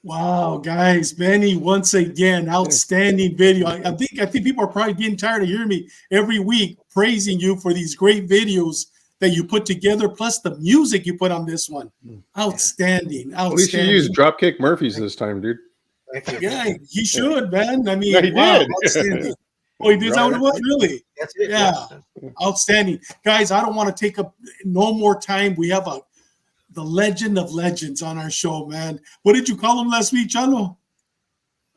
Wow, guys, Benny, once again, outstanding video. I think people are probably getting tired of hearing me every week praising you for these great videos that you put together, plus the music you put on this one. Outstanding, At least you used Dropkick Murphys this time, dude. Yeah, he should, man. I mean, No, he wow, did. outstanding. Oh, he did that what it was? Really? That's it. Yeah, outstanding. Guys, I don't want to take up no more time. We have the legend of legends on our show, man. What did you call him last week, Chano?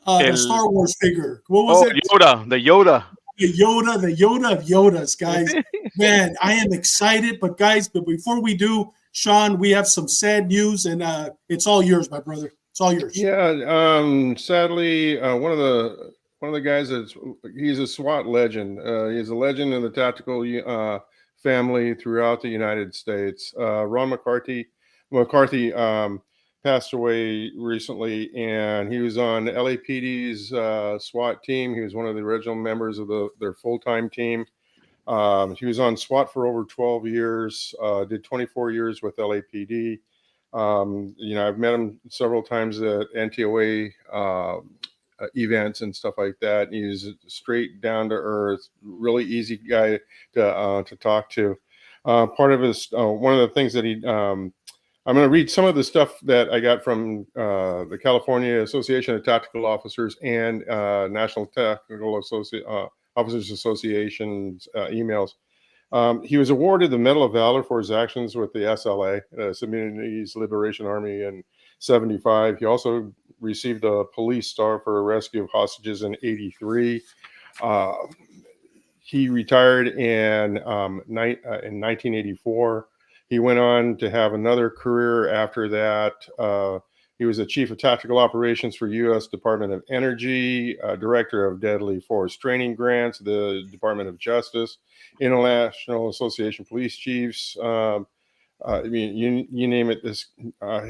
The Star Wars figure. What was it? Yoda, the Yoda. The Yoda of Yodas, guys. Man, I am excited. But guys, before we do, Sean, we have some sad news, and it's all yours, my brother. It's all yours. Yeah. Sadly, one of the guys he's a SWAT legend. He's a legend in the tactical family throughout the United States. Ron McCarthy passed away recently, and he was on LAPD's SWAT team. He was one of the original members of their full-time team. He was on SWAT for over 12 years, did 24 years with LAPD. I've met him several times at NTOA events and stuff like that. He's a straight, down to earth, really easy guy to talk to. Part of his one of the things that I'm going to read some of the stuff that I got from the California Association of Tactical Officers and National Tactical Officers Association's emails. He was awarded the Medal of Valor for his actions with the SLA, Sudanese Liberation Army, in 1975. He also received a police star for a rescue of hostages in 1983. He retired in 1984. He went on to have another career after that. He was the Chief of Tactical Operations for U.S. Department of Energy, Director of Deadly Force Training Grants, the Department of Justice, International Association of Police Chiefs. I mean, you name it.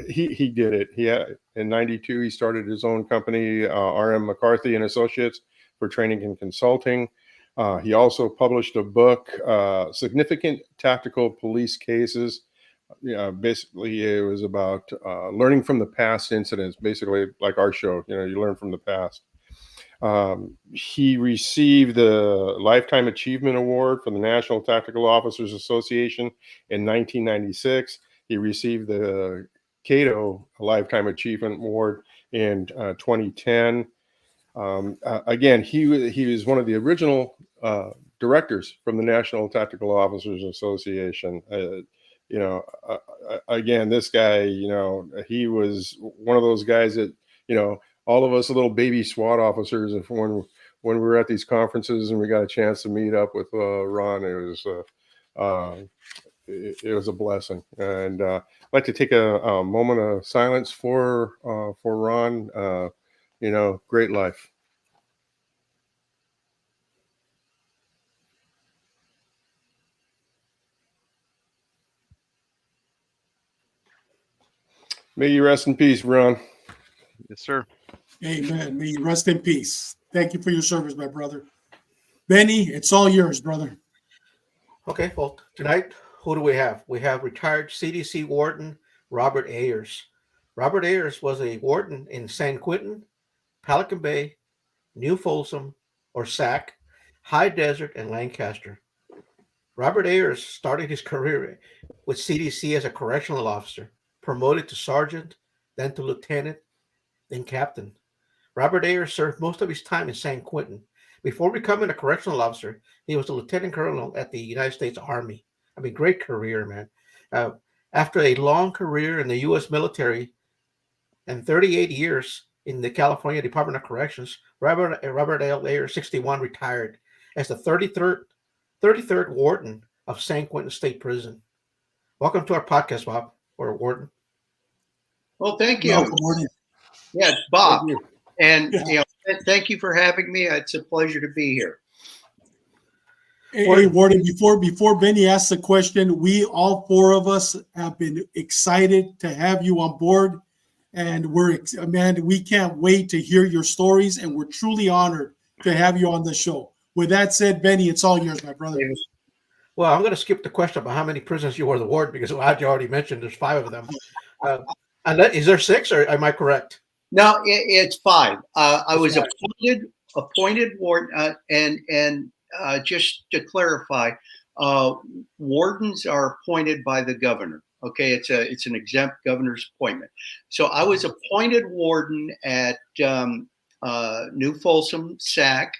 He did it. In '92 he started his own company, RM McCarthy and Associates, for training and consulting. He also published a book, Significant Tactical Police Cases. Basically, it was about learning from the past incidents, basically like our show. You learn from the past. He received the Lifetime Achievement Award from the National Tactical Officers Association in 1996. He received the Cato Lifetime Achievement Award in 2010. Again, he was one of the original directors from the National Tactical Officers Association. Again, this guy, he was one of those guys that, all of us little baby SWAT officers, and when we were at these conferences and we got a chance to meet up with Ron, it was a blessing. And I'd like to take a moment of silence for Ron. Great life. May you rest in peace, Ron. Yes, sir. Amen. May you rest in peace. Thank you for your service, my brother. Benny, it's all yours, brother. Okay, well, tonight, who do we have? We have retired CDC Warden Robert Ayers. Robert Ayers was a warden in San Quentin, Pelican Bay, New Folsom, or SAC, High Desert, and Lancaster. Robert Ayers started his career with CDC as a correctional officer, promoted to sergeant, then to lieutenant, then captain. Robert Ayers served most of his time in San Quentin. Before becoming a correctional officer, he was a lieutenant colonel at the United States Army. I mean, great career, man. After a long career in the U.S. military and 38 years in the California Department of Corrections, Robert L. Ayers, 61, retired as the 33rd warden of San Quentin State Prison. Welcome to our podcast, Bob, or Warden. Well, thank you. Welcome, Warden. Yeah, Bob. And thank you for having me. It's a pleasure to be here. Hey, Warden, before Benny asks the question, we all four of us have been excited to have you on board, and we can't wait to hear your stories, and we're truly honored to have you on the show. With that said, Benny, it's all yours, my brother. Well, I'm going to skip the question about how many prisons you were the warden, because as you already mentioned, there's 5 of them. Is there 6, or am I correct? No, it's 5. I was Five. appointed warden, and just to clarify, wardens are appointed by the governor. Okay, it's an exempt governor's appointment. So I was appointed warden at New Folsom, Sac,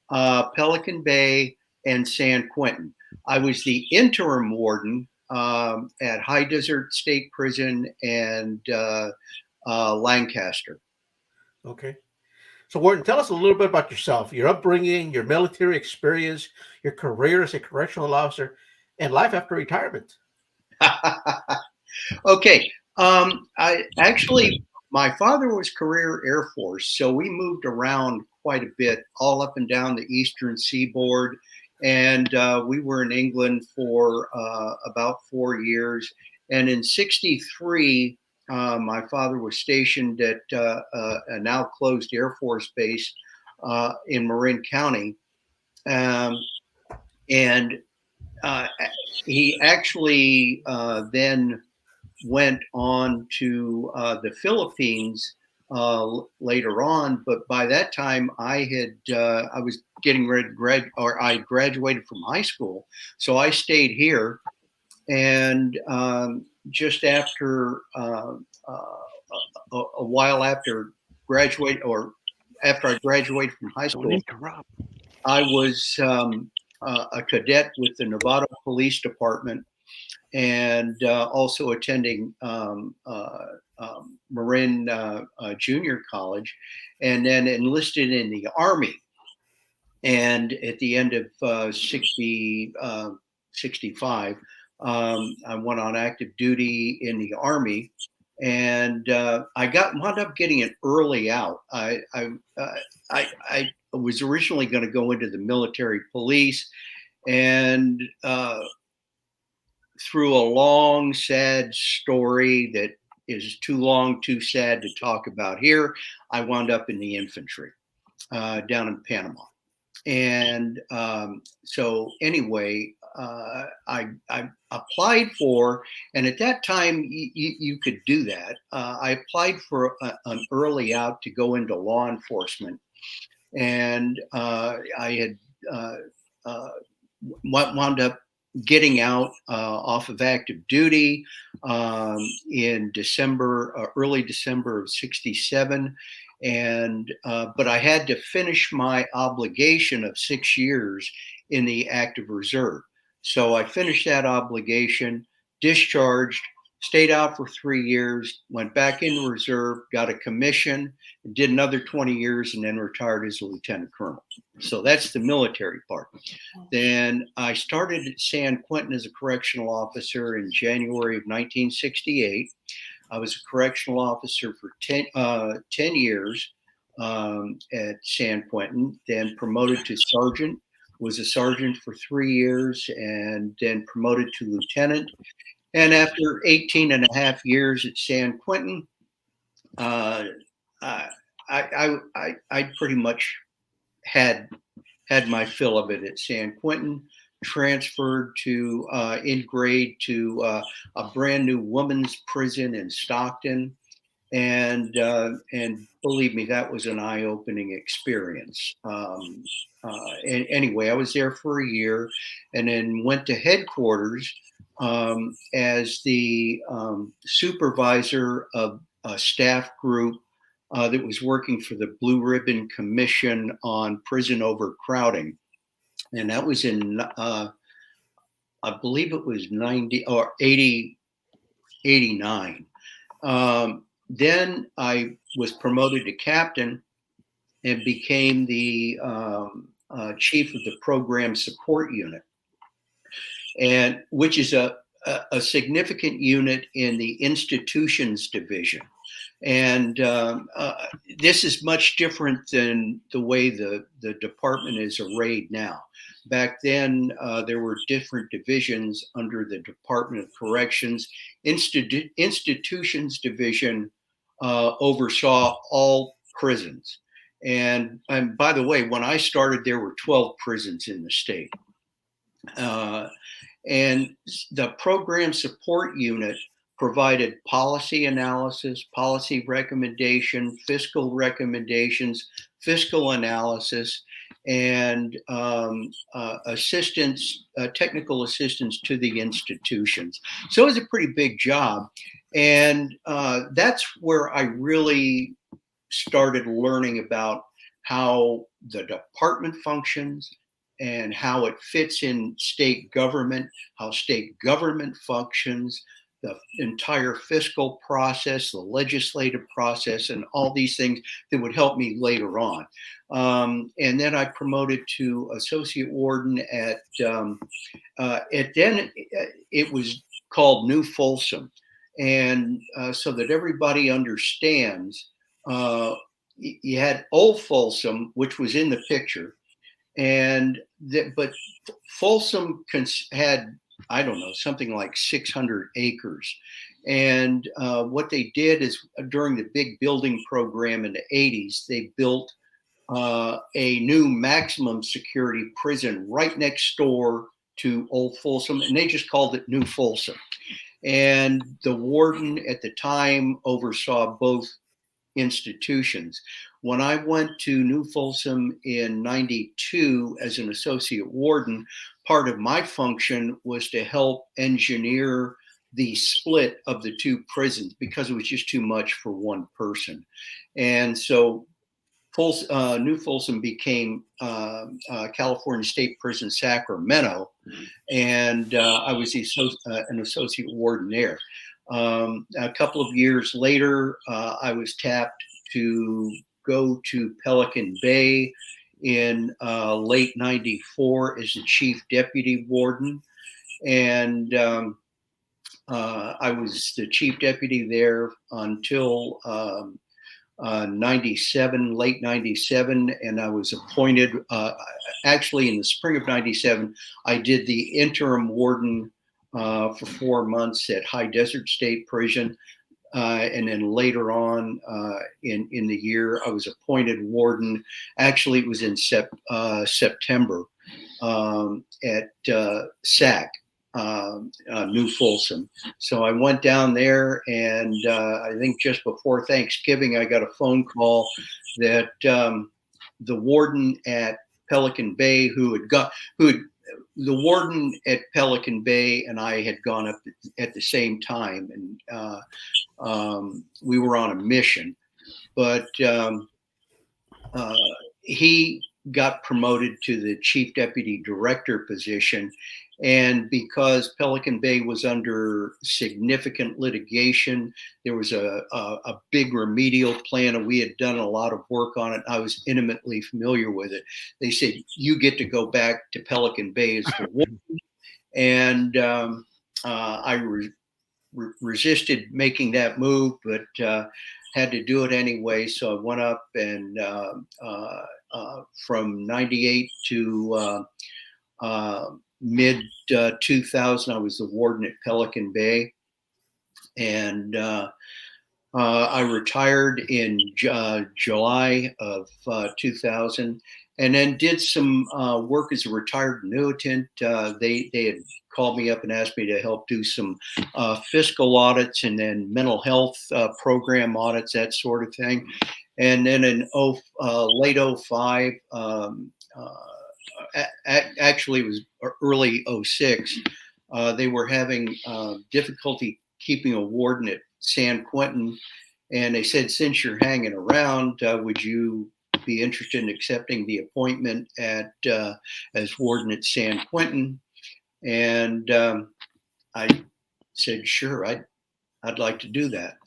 Pelican Bay, and San Quentin. I was the interim warden at High Desert State Prison and Lancaster. Okay. So, Warden, tell us a little bit about yourself, your upbringing, your military experience, your career as a correctional officer, and life after retirement. Okay. My father was career Air Force, so we moved around quite a bit, all up and down the Eastern Seaboard. And we were in England for about 4 years. And in '63, my father was stationed at a now closed Air Force base in Marin County. And he actually then went on to the Philippines later on, but by that time I was getting ready to I graduated from high school, so I stayed here, and just after a while after after I graduated from high school, I was a cadet with the Nevada Police Department, and also attending Marin Junior College, and then enlisted in the Army. And at the end of 65, I went on active duty in the Army, and I wound up getting an early out. I was originally going to go into the military police, and through a long, sad story that is too long, too sad to talk about here, I wound up in the infantry down in Panama. And so anyway, I applied for, and at that time you could do that. I applied for an early out to go into law enforcement, and I had wound up getting out off of active duty in early December of '67. And but I had to finish my obligation of 6 years in the active reserve. So I finished that obligation, discharged, stayed out for 3 years, went back in reserve, got a commission, did another 20 years, and then retired as a lieutenant colonel. So that's the military part. Then I started at San Quentin as a correctional officer in January of 1968. I was a correctional officer for 10 years at San Quentin, then promoted to sergeant, was a sergeant for 3 years, and then promoted to lieutenant. And after 18 and a half years at San Quentin, I pretty much had my fill of it at San Quentin. Transferred to in grade to a brand new women's prison in Stockton, and believe me, that was an eye-opening experience. And anyway, I was there for a year, and then went to headquarters as the supervisor of a staff group that was working for the Blue Ribbon Commission on prison overcrowding. And that was in, I believe it was 89. Then I was promoted to captain and became the chief of the program support unit, and which is a significant unit in the institutions division. And this is much different than the way the department is arrayed now. Back then, there were different divisions under the Department of Corrections. Institutions division oversaw all prisons. And by the way, when I started, there were 12 prisons in the state. And the program support unit provided policy analysis, policy recommendation, fiscal recommendations, fiscal analysis, and assistance, technical assistance to the institutions. So it was a pretty big job. And that's where I really started learning about how the department functions and how it fits in state government, how state government functions, the entire fiscal process, the legislative process, and all these things that would help me later on. And then I promoted to associate warden at then it was called New Folsom. And so that everybody understands, you had Old Folsom, which was in the picture, but Folsom had, I don't know, something like 600 acres. And what they did is during the big building program in the 80s, they built a new maximum security prison right next door to Old Folsom, and they just called it New Folsom. And the warden at the time oversaw both institutions. When I went to New Folsom in '92 as an associate warden, part of my function was to help engineer the split of the two prisons because it was just too much for one person. And so New Folsom became California State Prison Sacramento, and I was an associate warden there. A couple of years later, I was tapped to go to Pelican Bay in late '94 as the chief deputy warden. And I was the chief deputy there until '97, late '97, and I was appointed, actually in the spring of '97, I did the interim warden for 4 months at High Desert State Prison. And then later on in the year, I was appointed warden. Actually, it was in September at SAC, New Folsom. So I went down there, and I think just before Thanksgiving, I got a phone call that the warden at Pelican Bay, the warden at Pelican Bay and I had gone up at the same time, and we were on a mission. But he got promoted to the chief deputy director position. And because Pelican Bay was under significant litigation, there was a big remedial plan, and we had done a lot of work on it. I was intimately familiar with it. They said, you get to go back to Pelican Bay as the warden. And I resisted making that move, but had to do it anyway. So I went up, and from '98 to mid 2000, I was the warden at Pelican Bay, and I retired in July of 2000, and then did some work as a retired annuitant. They had called me up and asked me to help do some fiscal audits and then mental health program audits, that sort of thing. And then in late '05, actually it was early '06, they were having difficulty keeping a warden at San Quentin, and they said, since you're hanging around, would you be interested in accepting the appointment as warden at San Quentin? And I said, sure, I'd like to do that.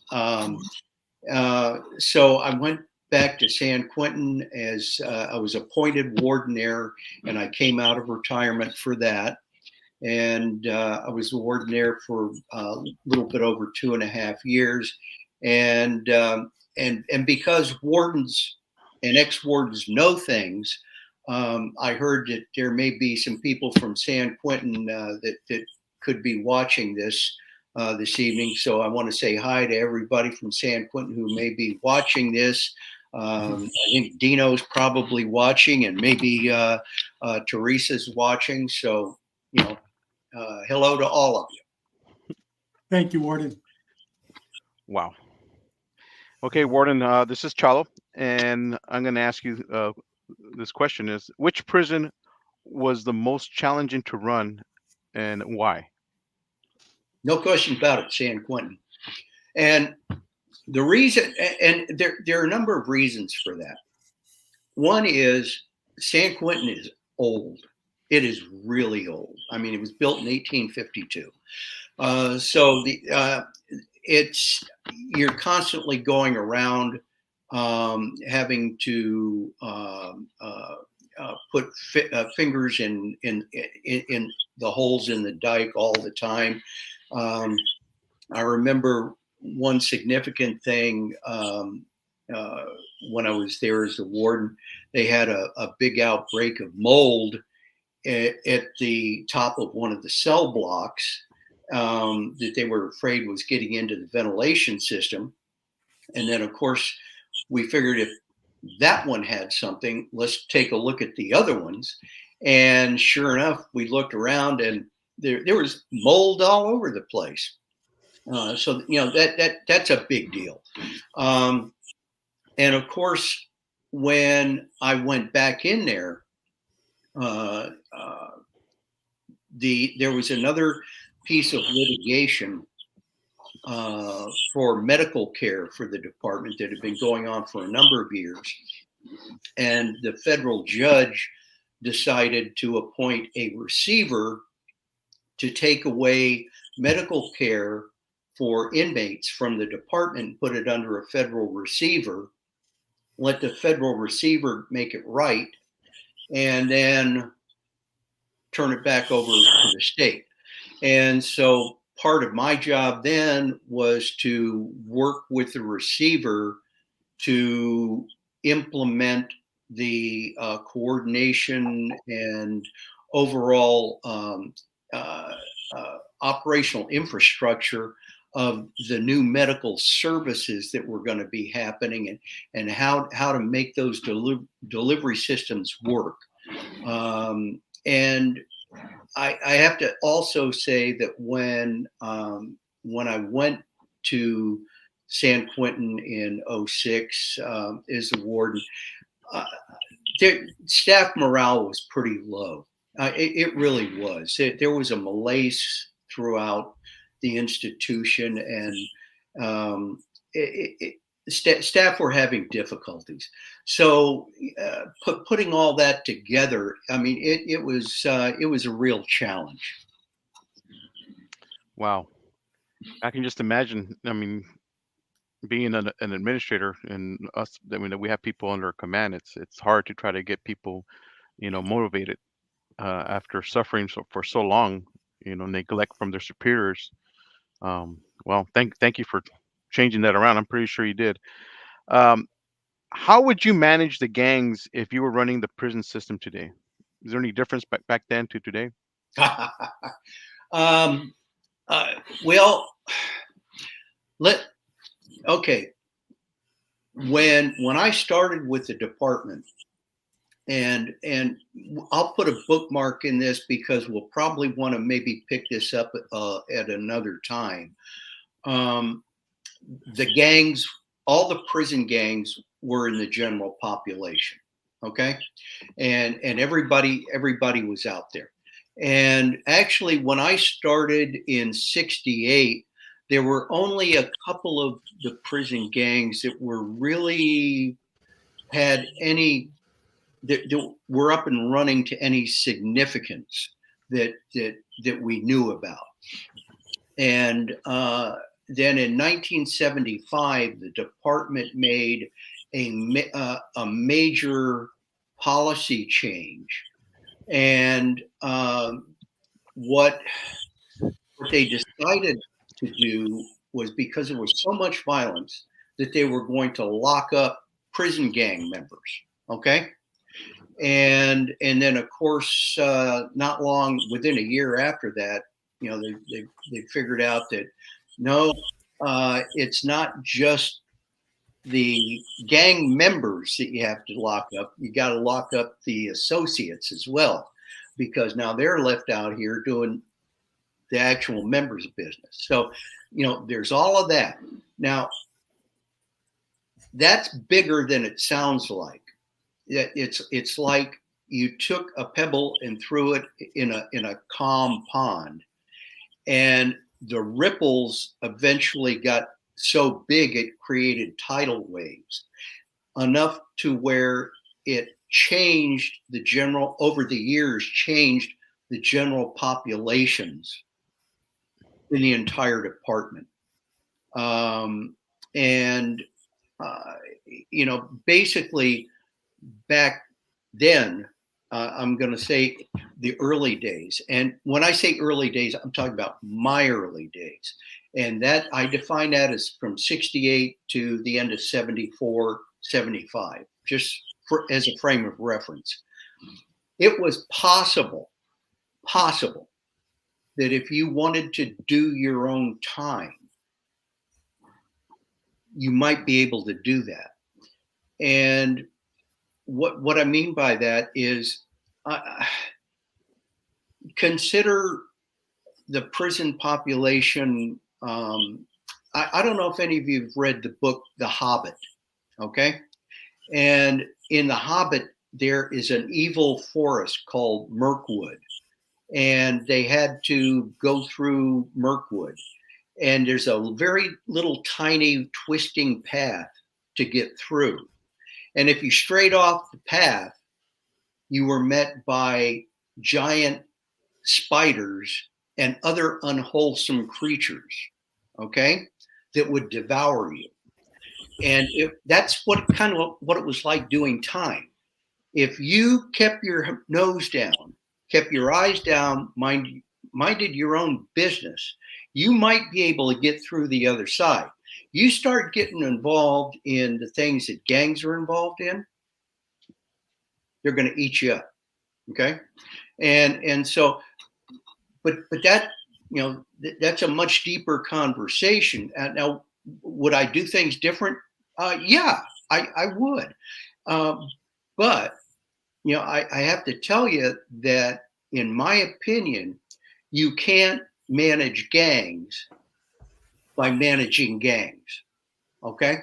So I went back to San Quentin as I was appointed warden there, and I came out of retirement for that. And I was the warden there for a little bit over 2.5 years. And because wardens and ex-wardens know things, I heard that there may be some people from San Quentin that could be watching this evening. So I want to say hi to everybody from San Quentin who may be watching this. I think Dino's probably watching, and maybe Teresa's watching. So, hello to all of you. Thank you, Warden. Wow. Okay, Warden, this is Chalo, and I'm going to ask you this question is, which prison was the most challenging to run and why? No question about it, San Quentin. And the reason, and there are a number of reasons for that. One is San Quentin is old. It is really old. I mean, it was built in 1852. So you're constantly going around, having to put fingers in the holes in the dike all the time. I remember one significant thing when I was there as a warden. They had a big outbreak of mold at the top of one of the cell blocks that they were afraid was getting into the ventilation system. And then, of course, we figured if that one had something, let's take a look at the other ones. And sure enough, we looked around and there was mold all over the place. So that's a big deal. And of course, when I went back in there, there was another piece of litigation for medical care for the department that had been going on for a number of years. And the federal judge decided to appoint a receiver to take away medical care for inmates from the department, put it under a federal receiver, let the federal receiver make it right, and then turn it back over to the state. And so part of my job then was to work with the receiver to implement the coordination and overall operational infrastructure of the new medical services that were going to be happening, and how to make those delivery systems work. And I have to also say that when I went to San Quentin in 2006 as a warden, staff morale was pretty low. It really was. There was a malaise throughout the institution, and staff were having difficulties. So putting all that together, I mean, it was a real challenge. Wow. I can just imagine, I mean, being an administrator and us, I mean, we have people under command. It's hard to try to get people, motivated after suffering for so long, neglect from their superiors. Well, thank you for changing that around. I'm pretty sure you did. How would you manage the gangs if you were running the prison system today? Is there any difference back then to today? Well, okay. When I started with the department, and I'll put a bookmark in this because we'll probably want to maybe pick this up at another time. The gangs, all the prison gangs were in the general population. Okay. And everybody was out there. And actually, when I started in 1968, there were only a couple of the prison gangs that were really had any, that were up and running to any significance that we knew about. And then in 1975, the department made a major policy change. And what they decided to do was, because there was so much violence, that they were going to lock up prison gang members. Okay. And then, of course, not long, within a year after that, they figured out that no, it's not just the gang members that you have to lock up. You got to lock up the associates as well, because now they're left out here doing the actual members' business. So, there's all of that. Now, that's bigger than it sounds like. It's like you took a pebble and threw it in a calm pond, and the ripples eventually got so big it created tidal waves, enough to where it changed the general, over the years, changed the general populations in the entire department. And basically back then, I'm going to say the early days. And when I say early days, I'm talking about my early days. And that I define that as from 68 to the end of 74, 75, just as a frame of reference. It was possible that if you wanted to do your own time, you might be able to do that. And what I mean by that is, consider the prison population. I don't know if any of you have read the book The Hobbit, okay? And in The Hobbit, there is an evil forest called Mirkwood, and they had to go through Mirkwood. And there's a very little tiny twisting path to get through. And if you strayed off the path, you were met by giant spiders and other unwholesome creatures, okay, that would devour you. And that's what it was like doing time. If you kept your nose down, kept your eyes down, minded your own business, you might be able to get through the other side. You start getting involved in the things that gangs are involved in, they're going to eat you up. Okay. And so, but that, that's a much deeper conversation. Now, would I do things different? Yeah, I would. But, I have to tell you that, in my opinion, you can't manage gangs by managing gangs. Okay.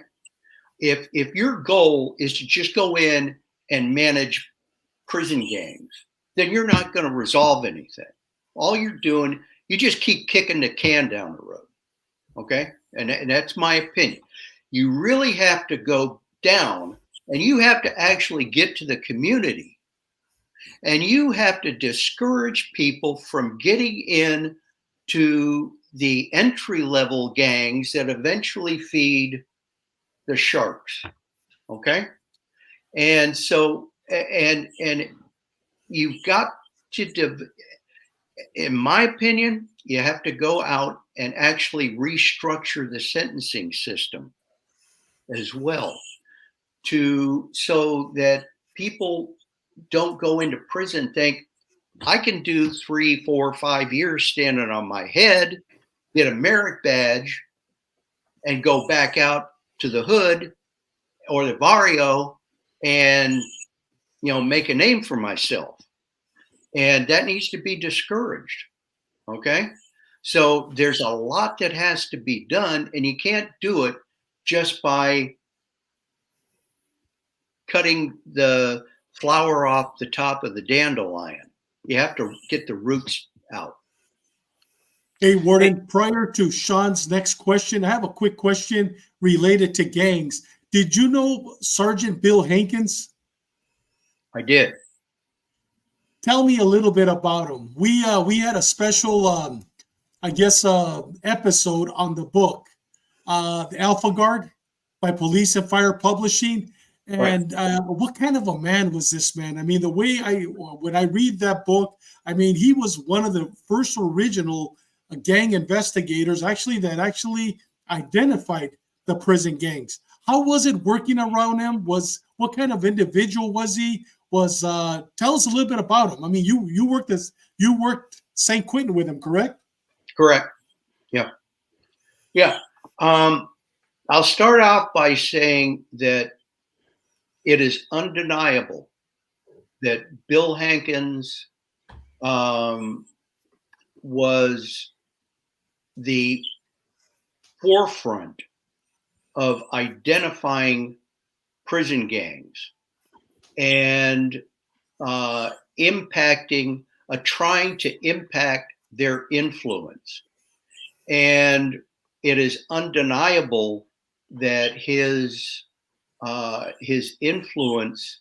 If your goal is to just go in and manage prison gangs, then you're not going to resolve anything. All you're doing, you just keep kicking the can down the road. Okay. And that's my opinion. You really have to go down, and you have to actually get to the community, and you have to discourage people from getting in to the entry level gangs that eventually feed the sharks. Okay. And so, and you've got to, in my opinion, you have to go out and actually restructure the sentencing system as well, so that people don't go into prison think, I can do 3, 4, 5 years standing on my head, get a merit badge, and go back out to the hood or the barrio and, make a name for myself. And that needs to be discouraged. Okay. So there's a lot that has to be done, and you can't do it just by cutting the flower off the top of the dandelion. You have to get the roots out. Hey, Warden, prior to Sean's next question, I have a quick question related to gangs. Did you know Sergeant Bill Henkins? I did. Tell me a little bit about him. We had a special, episode on the book, The Alpha Guard by Police and Fire Publishing. And what kind of a man was this man? I mean, the way when I read that book, I mean, he was one of the first original gang investigators that identified the prison gangs. How was it working around him? What kind of individual was he? Tell us a little bit about him. I mean, you worked San Quentin with him, correct? Correct. Yeah. I'll start off by saying that it is undeniable that Bill Henkins was the forefront of identifying prison gangs and impacting, trying to impact their influence. And it is undeniable that his influence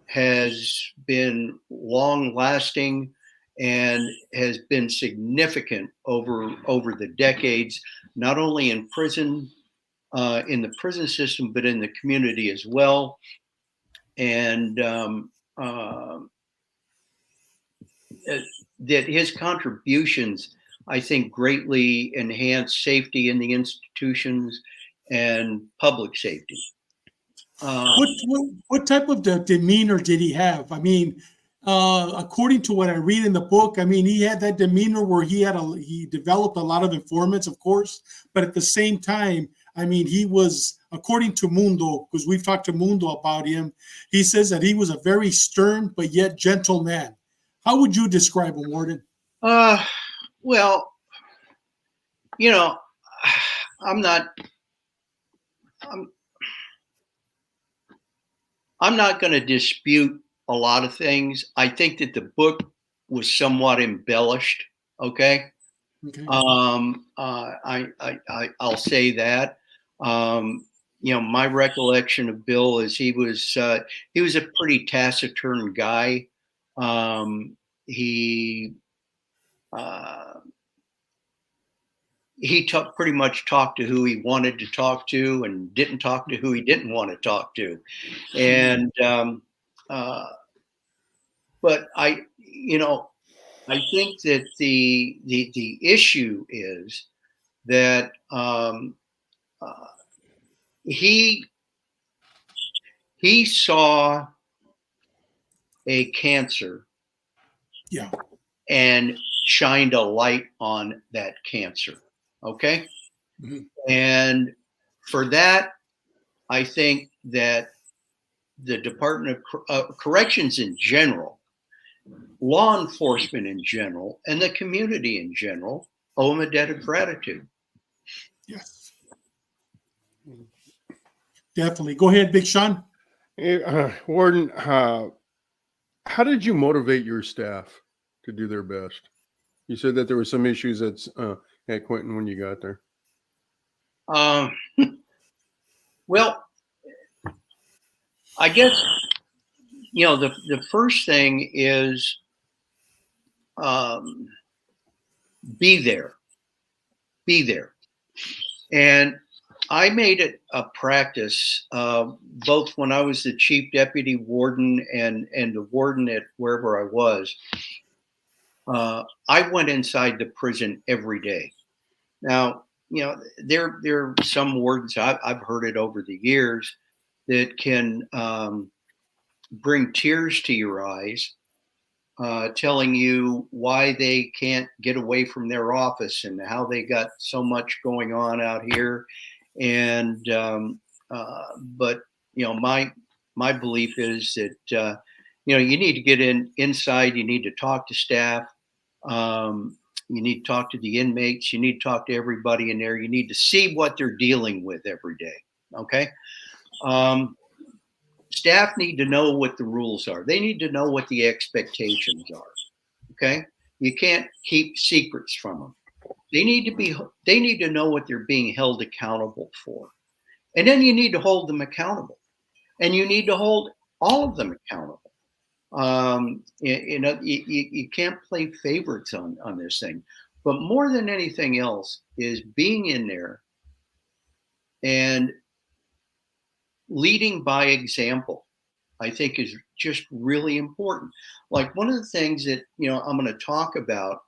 has been long lasting and has been significant over the decades, not only in prison, in the prison system, but in the community as well. And that his contributions, I think, greatly enhance safety in the institutions and public safety. What type of demeanor did he have? I mean, according to what I read in the book, I mean, he had that demeanor where he developed a lot of informants, of course, but at the same time, I mean, he was, according to Mundo, because we've talked to Mundo about him, he says that he was a very stern but yet gentle man. How would you describe him, Warden? Well, you know, I'm not going to dispute a lot of things. I think that the book was somewhat embellished. Okay. I'll say that. You know, my recollection of Bill is he was a pretty taciturn guy. He pretty much talked to who he wanted to talk to and didn't talk to who he didn't want to talk to. And, but I think that the issue is that, he saw a cancer, yeah, and shined a light on that cancer. Okay. Mm-hmm. And for that, I think that the Department of Corrections in general, law enforcement in general, and the community in general owe him a debt of gratitude. Yes. Definitely. Go ahead, Big Sean. Warden, how did you motivate your staff to do their best? You said that there were some issues at Quentin when you got there. Well, I guess, you know, the first thing is be there. And I made it a practice, both when I was the chief deputy warden and the warden at wherever I was. I went inside the prison every day. Now, you know, there are some wardens, I've heard it over the years, that can bring tears to your eyes, telling you why they can't get away from their office and how they got so much going on out here. And but you know, my belief is that you know, you need to get inside. You need to talk to staff. You need to talk to the inmates. You need to talk to everybody in there. You need to see what they're dealing with every day. Okay. Staff need to know what the rules are. They need to know what the expectations are. Okay. You can't keep secrets from them. They need to know what they're being held accountable for. And then you need to hold them accountable. And you need to hold all of them accountable. You know, you can't play favorites on this thing. But more than anything else is being in there and leading by example, I think, is just really important. Like, one of the things that, you know, I'm going to talk about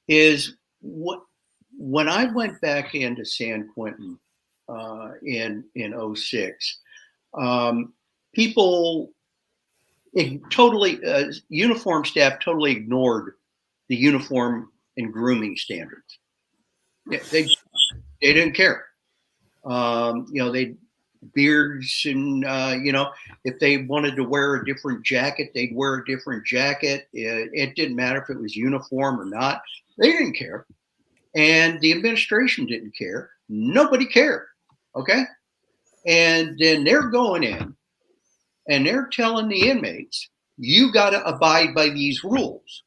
is when I went back into San Quentin in 06, people totally, uniform staff totally ignored the uniform and grooming standards. They didn't care. You know, they beards and you know, if they wanted to wear a different jacket, they'd wear a different jacket. It didn't matter if it was uniform or not. They didn't care. And the administration didn't care. Nobody cared. Okay. And then they're going in and they're telling the inmates, you got to abide by these rules.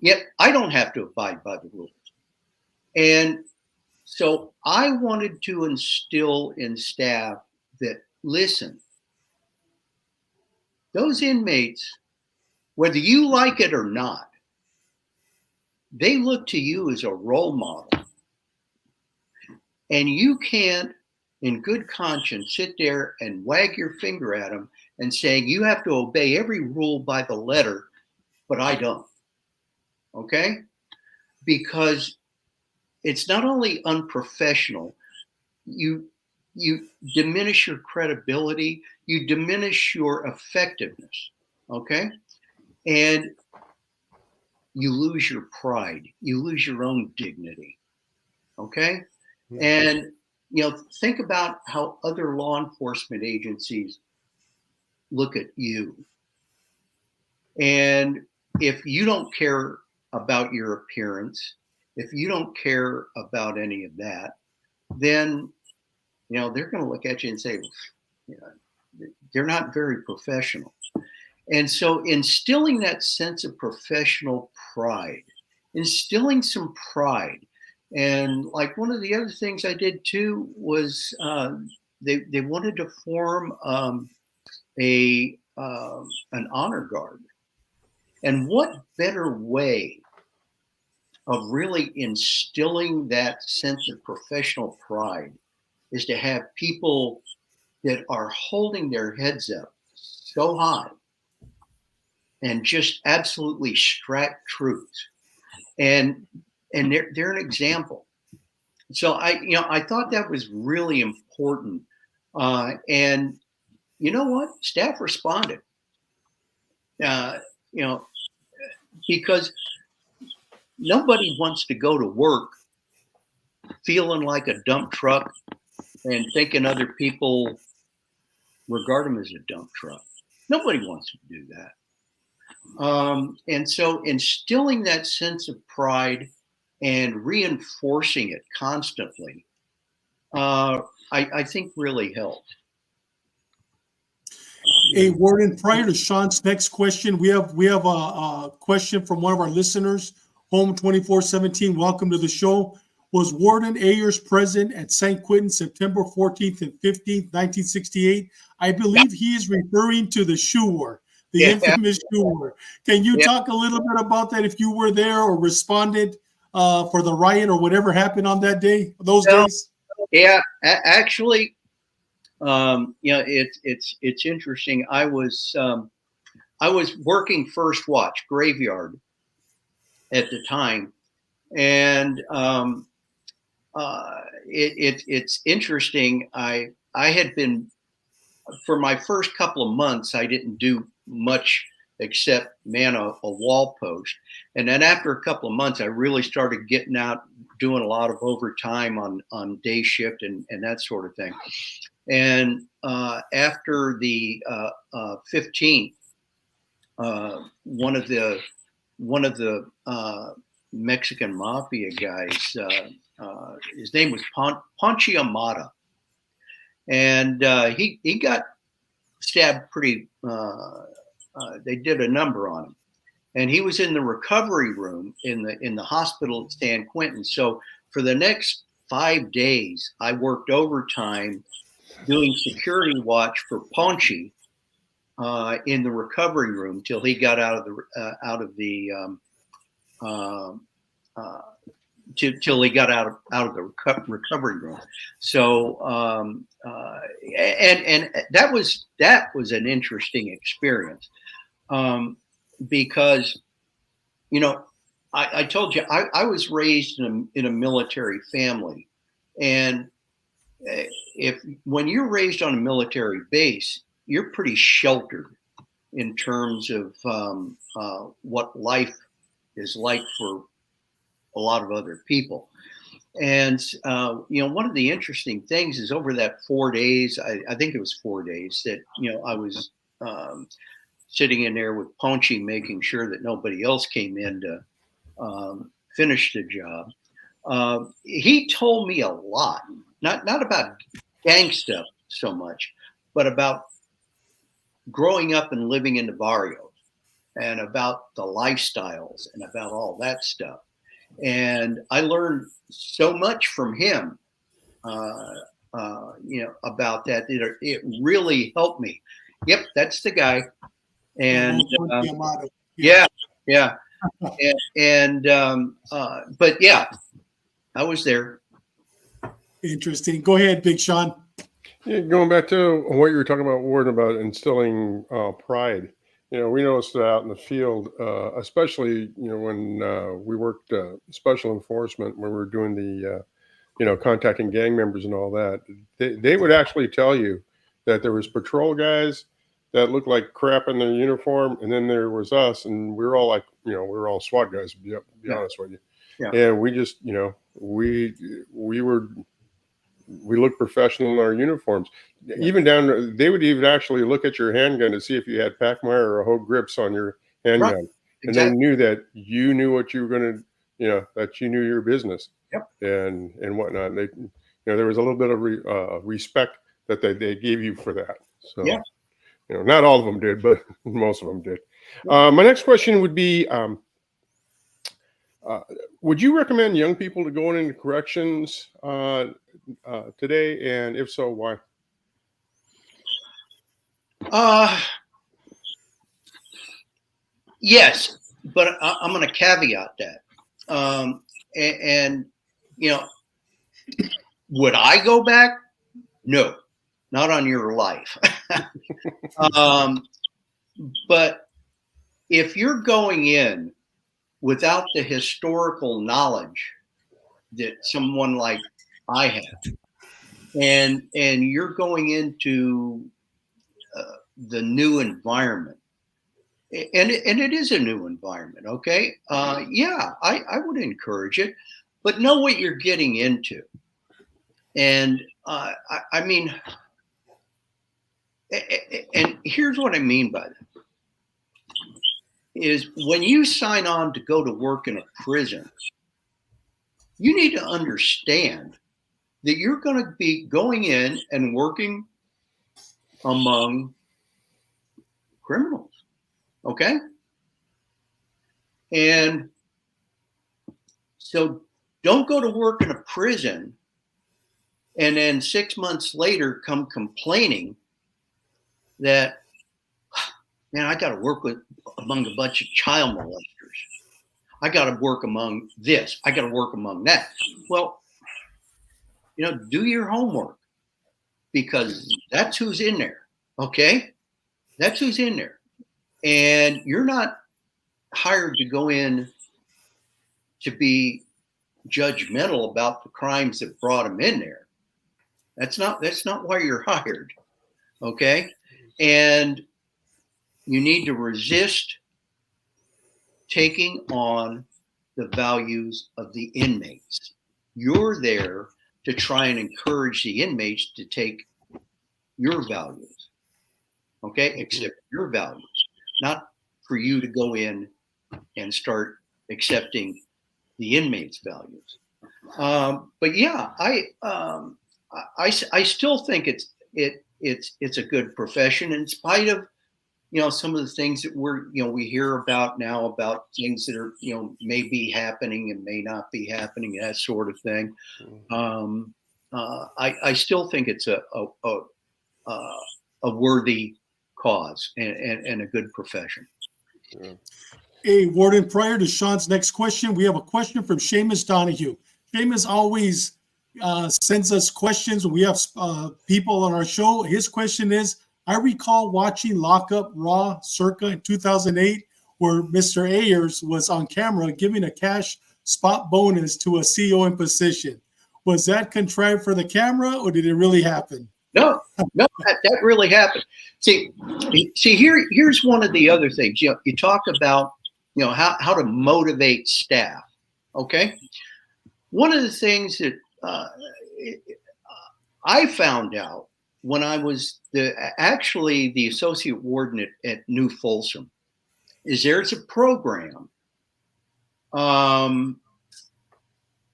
Yet I don't have to abide by the rules. And so I wanted to instill in staff that, listen, those inmates, whether you like it or not, they look to you as a role model. And you can't, in good conscience, sit there and wag your finger at them and saying, you have to obey every rule by the letter, but I don't. Okay? Because it's not only unprofessional, you diminish your credibility, you diminish your effectiveness. Okay? And you lose your pride, you lose your own dignity. Okay? And think about how other law enforcement agencies look at you. And if you don't care about your appearance, if you don't care about any of that, then they're going to look at you and say, they're not very professional. And so instilling that sense of professional pride, instilling some pride. And like one of the other things I did too was they wanted to form an honor guard. And what better way of really instilling that sense of professional pride is to have people that are holding their heads up so high and just absolutely strap truth. And they're an example. So I thought that was really important. And you know what? Staff responded. Because nobody wants to go to work feeling like a dump truck and thinking other people regard them as a dump truck. Nobody wants to do that. And so instilling that sense of pride and reinforcing it constantly, I think really helped. Hey, Warden, prior to Sean's next question, we have a question from one of our listeners, Home 2417. Welcome to the show. Was Warden Ayers present at San Quentin September 14th and 15th, 1968? I believe he is referring to the shoe war, the infamous shoe war. Can you talk a little bit about that, if you were there or responded for the riot or whatever happened on that day, those days? Yeah, actually, it's interesting. I was working first watch graveyard at the time, and it's interesting. I had been, for my first couple of months, I didn't do much except man a wall post. And then after a couple of months, I really started getting out, doing a lot of overtime on day shift and that sort of thing. And after the 15th, one of the Mexican mafia guys, his name was Ponchi Amata, and he got stabbed pretty. They did a number on him, and he was in the recovery room in the hospital at San Quentin. So for the next 5 days, I worked overtime doing security watch for Ponchi in the recovery room till he got till he got out of the recovery room. So and that was an interesting experience, because I told you I was raised in a military family, and when you're raised on a military base, you're pretty sheltered in terms of what life is like for a lot of other people. And one of the interesting things is over that 4 days, I think it was 4 days, that I was sitting in there with Ponchi, making sure that nobody else came in to finish the job. He told me a lot, not about gang stuff so much, but about growing up and living in the barrio and about the lifestyles and about all that stuff. And I learned so much from him, about that. It really helped me. Yep, that's the guy. And yeah. But yeah, I was there. Interesting. Go ahead, Big Sean. Yeah, going back to what you were talking about, Warden, about instilling pride. We noticed that out in the field, especially, when we worked special enforcement, when we were doing the, contacting gang members and all that. They would actually tell you that there was patrol guys that looked like crap in their uniform, and then there was us, and we were all like, we were all SWAT guys, to be honest with you. Yeah. And we just, we looked professional in our uniforms. Yeah. Even they would even actually look at your handgun to see if you had Pacmire or Hogue grips on your handgun. Right. Exactly. And they knew that you knew what you were going to, that you knew your business. Yep. And whatnot. And they, there was a little bit of respect that they gave you for that. So, yeah. Not all of them did, but most of them did. Yeah. My next question would be, would you recommend young people to go into corrections today? And if so, why? Yes, but I'm going to caveat that. Would I go back? No, not on your life. But if you're going in without the historical knowledge that someone like I have, and you're going into the new environment, and it is a new environment, okay? Yeah, I would encourage it, but know what you're getting into. And I mean, and here's what I mean by that. Is when you sign on to go to work in a prison, you need to understand that you're going to be going in and working among criminals, okay? And so don't go to work in a prison and then 6 months later come complaining that, man, I got to work among a bunch of child molesters. I got to work among this. I got to work among that. Well, do your homework, because that's who's in there. Okay. That's who's in there. And you're not hired to go in to be judgmental about the crimes that brought them in there. That's not why you're hired. Okay. And you need to resist taking on the values of the inmates. You're there to try and encourage the inmates to take your values, okay? Accept your values, not for you to go in and start accepting the inmates' values. But yeah, I still think it's a good profession, in spite of some of the things that we hear about now, about things that are may be happening and may not be happening, that sort of thing. I still think it's a worthy cause and a good profession. Yeah. Hey, Warden, prior to Sean's next question, we have a question from Seamus Donahue. Seamus always sends us questions. We have people on our show. His question is, I recall watching Lockup Raw circa in 2008, where Mr. Ayers was on camera giving a cash spot bonus to a CO in position. Was that contrived for the camera, or did it really happen? No, that really happened. See, here's one of the other things. You talk about how to motivate staff. Okay, one of the things that I found out when I was actually the associate warden at New Folsom is there's a program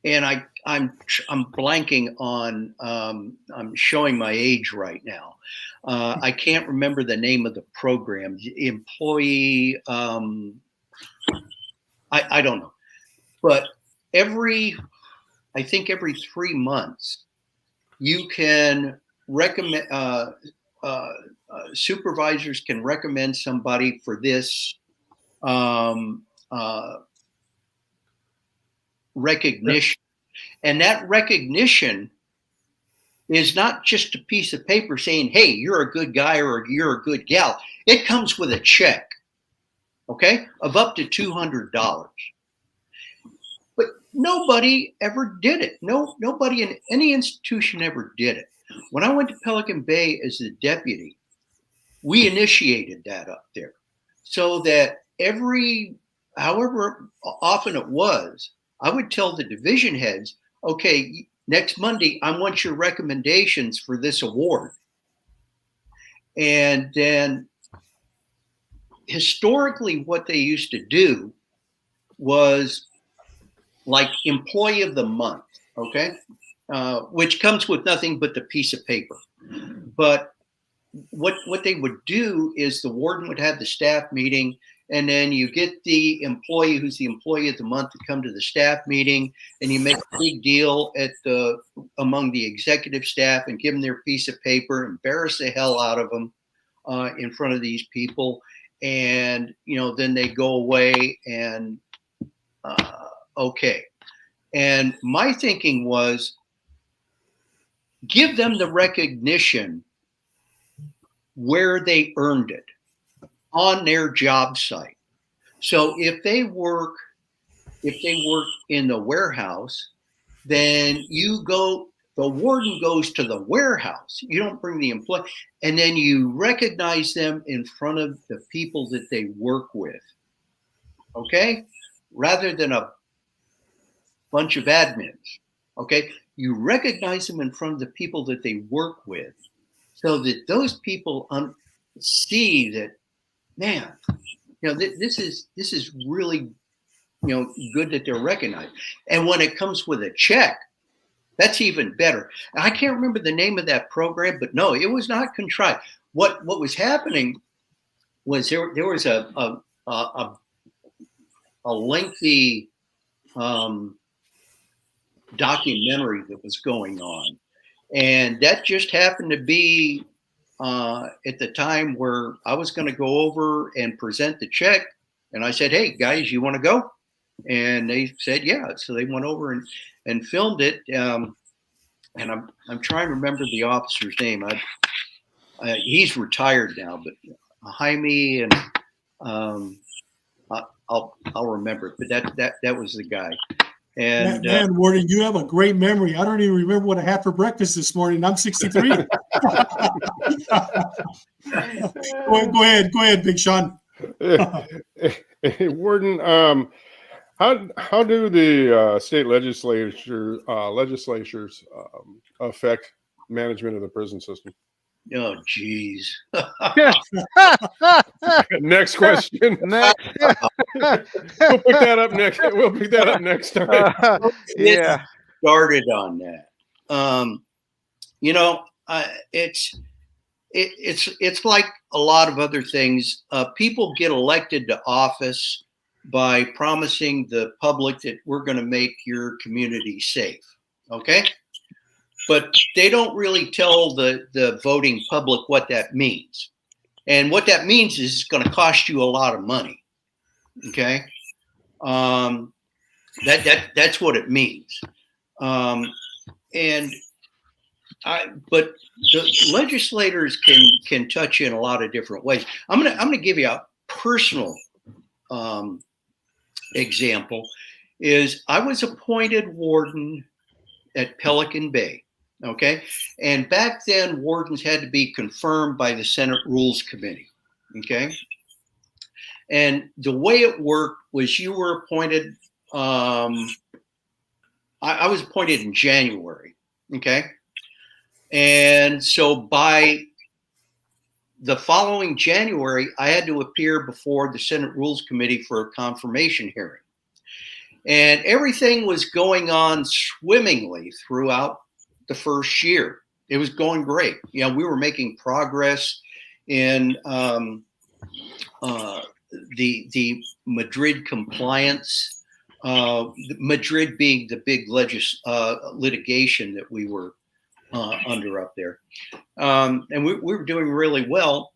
and I'm blanking on, I'm showing my age right now. I can't remember the name of the program. Employee, I don't know, but I think every 3 months, you can recommend, supervisors can recommend somebody for this recognition. And that recognition is not just a piece of paper saying, hey, you're a good guy or you're a good gal. It comes with a check, okay, of up to $200. But nobody ever did it. Nobody in any institution ever did it. When I went to Pelican Bay as the deputy, we initiated that up there so that however often it was, I would tell the division heads, okay, next Monday, I want your recommendations for this award. And then historically, what they used to do was like employee of the month, okay, which comes with nothing but the piece of paper. But what they would do is the warden would have the staff meeting, and then you get the employee who's the employee of the month to come to the staff meeting, and you make a big deal among the executive staff and give them their piece of paper, embarrass the hell out of them in front of these people, and then they go away and okay. And my thinking was, give them the recognition where they earned it on their job site. So if they work in the warehouse, then the warden goes to the warehouse. You don't bring the employee, and then you recognize them in front of the people that they work with. Okay? Rather than a bunch of admins. Okay? You recognize them in front of the people that they work with, so that those people see that, man, this is really, good that they're recognized. And when it comes with a check, that's even better. I can't remember the name of that program, but no, it was not contrived. What was happening was there was a lengthy documentary that was going on. And that just happened to be at the time where I was going to go over and present the check. And I said, hey, guys, you want to go? And they said, yeah. So they went over and filmed it. And I'm trying to remember the officer's name. He's retired now, but Jaime, and I'll remember it. But that was the guy. And man, Warden, you have a great memory. I don't even remember what I had for breakfast this morning. I'm 63. Go ahead, Big Sean. Warden, how do the state legislatures affect management of the prison system? oh, geez. Next question. Next. We'll pick that up next time. Yeah. Started on that. It's like a lot of other things. People get elected to office by promising the public that we're going to make your community safe. Okay. But they don't really tell the voting public what that means. And what that means is it's going to cost you a lot of money. Okay. That's what it means. But the legislators can touch in a lot of different ways. I'm gonna give you a personal example. Is I was appointed warden at Pelican Bay. Okay. And back then, wardens had to be confirmed by the Senate Rules Committee. Okay. And the way it worked was you were appointed, I was appointed in January. Okay. And so by the following January, I had to appear before the Senate Rules Committee for a confirmation hearing. And everything was going on swimmingly throughout the first year. It was going great. You know, we were making progress in the Madrid compliance, Madrid being the big litigation that we were under up there. And we were doing really well.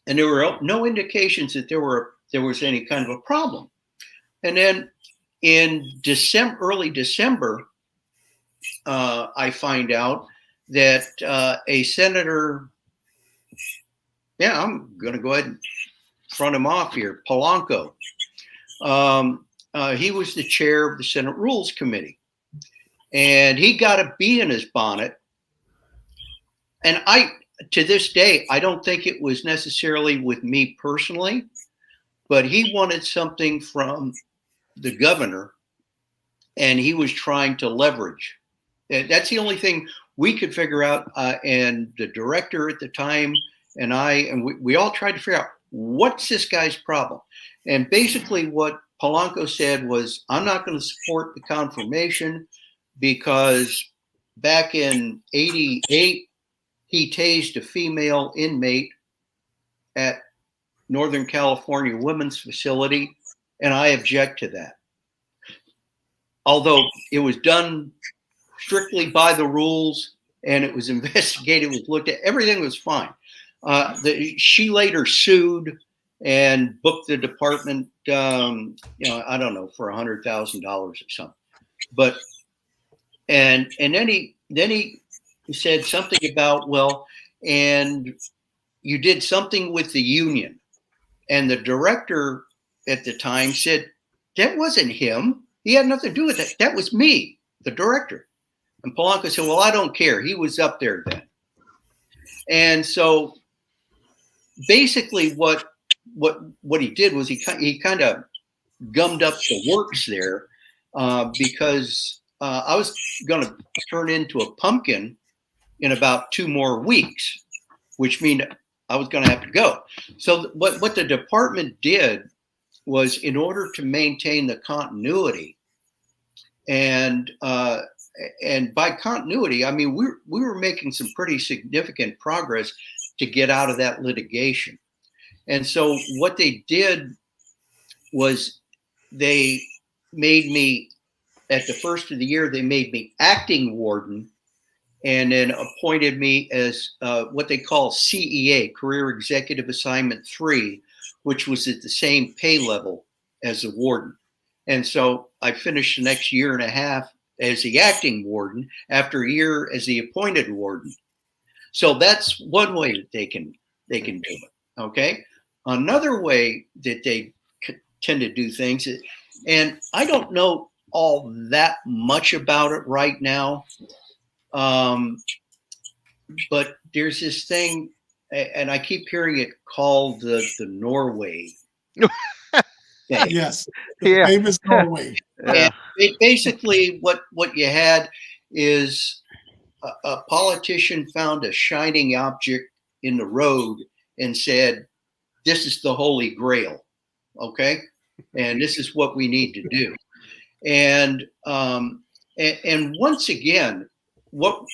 And there were no indications that there was any kind of a problem. And then in early December, I find out that a senator, I'm going to go ahead and front him off here, Polanco. He was the chair of the Senate Rules Committee, and he got a bee in his bonnet. And to this day, I don't think it was necessarily with me personally, but he wanted something from the governor, and he was trying to leverage. That's the only thing we could figure out. And the director at the time and we all tried to figure out, what's this guy's problem? And basically what Polanco said was, I'm not going to support the confirmation because back in '88, he tased a female inmate at Northern California Women's Facility, and I object to that. Although it was done strictly by the rules and it was investigated, was looked at, everything was fine. She later sued and booked the department, I don't know, for $100,000 or something. But and then he said something about, well, and you did something with the union. And the director at the time said, that wasn't him. He had nothing to do with it. That was me, the director. And Polanco said, well, I don't care. He was up there then. And so basically what he did was he kind of gummed up the works there because I was going to turn into a pumpkin in about 2 more weeks, which means I was going to have to go. So what the department did was, in order to maintain the continuity, and by continuity, I mean we were making some pretty significant progress to get out of that litigation. And so what they did was they made me, at the first of the year, they made me acting warden, and then appointed me as what they call CEA, Career Executive Assignment 3, which was at the same pay level as the warden. And so I finished the next year and a half as the acting warden, after a year as the appointed warden. So that's one way that they can do it. Okay. Another way that they tend to do things, and I don't know all that much about it right now, but there's this thing, and I keep hearing it called the Norway thing. Yes, the famous Norway. And basically what you had is a politician found a shining object in the road and said, this is the Holy Grail, okay? And this is what we need to do. And once again, what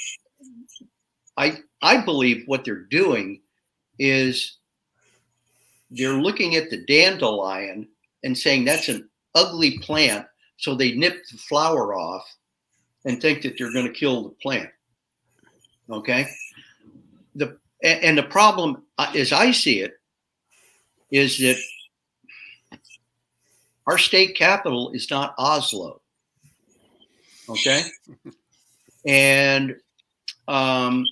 I believe what they're doing is they're looking at the dandelion and saying that's an ugly plant, so they nip the flower off and think that they're going to kill the plant. Okay. And the problem, as I see it, is that our state capital is not Oslo. Okay. And I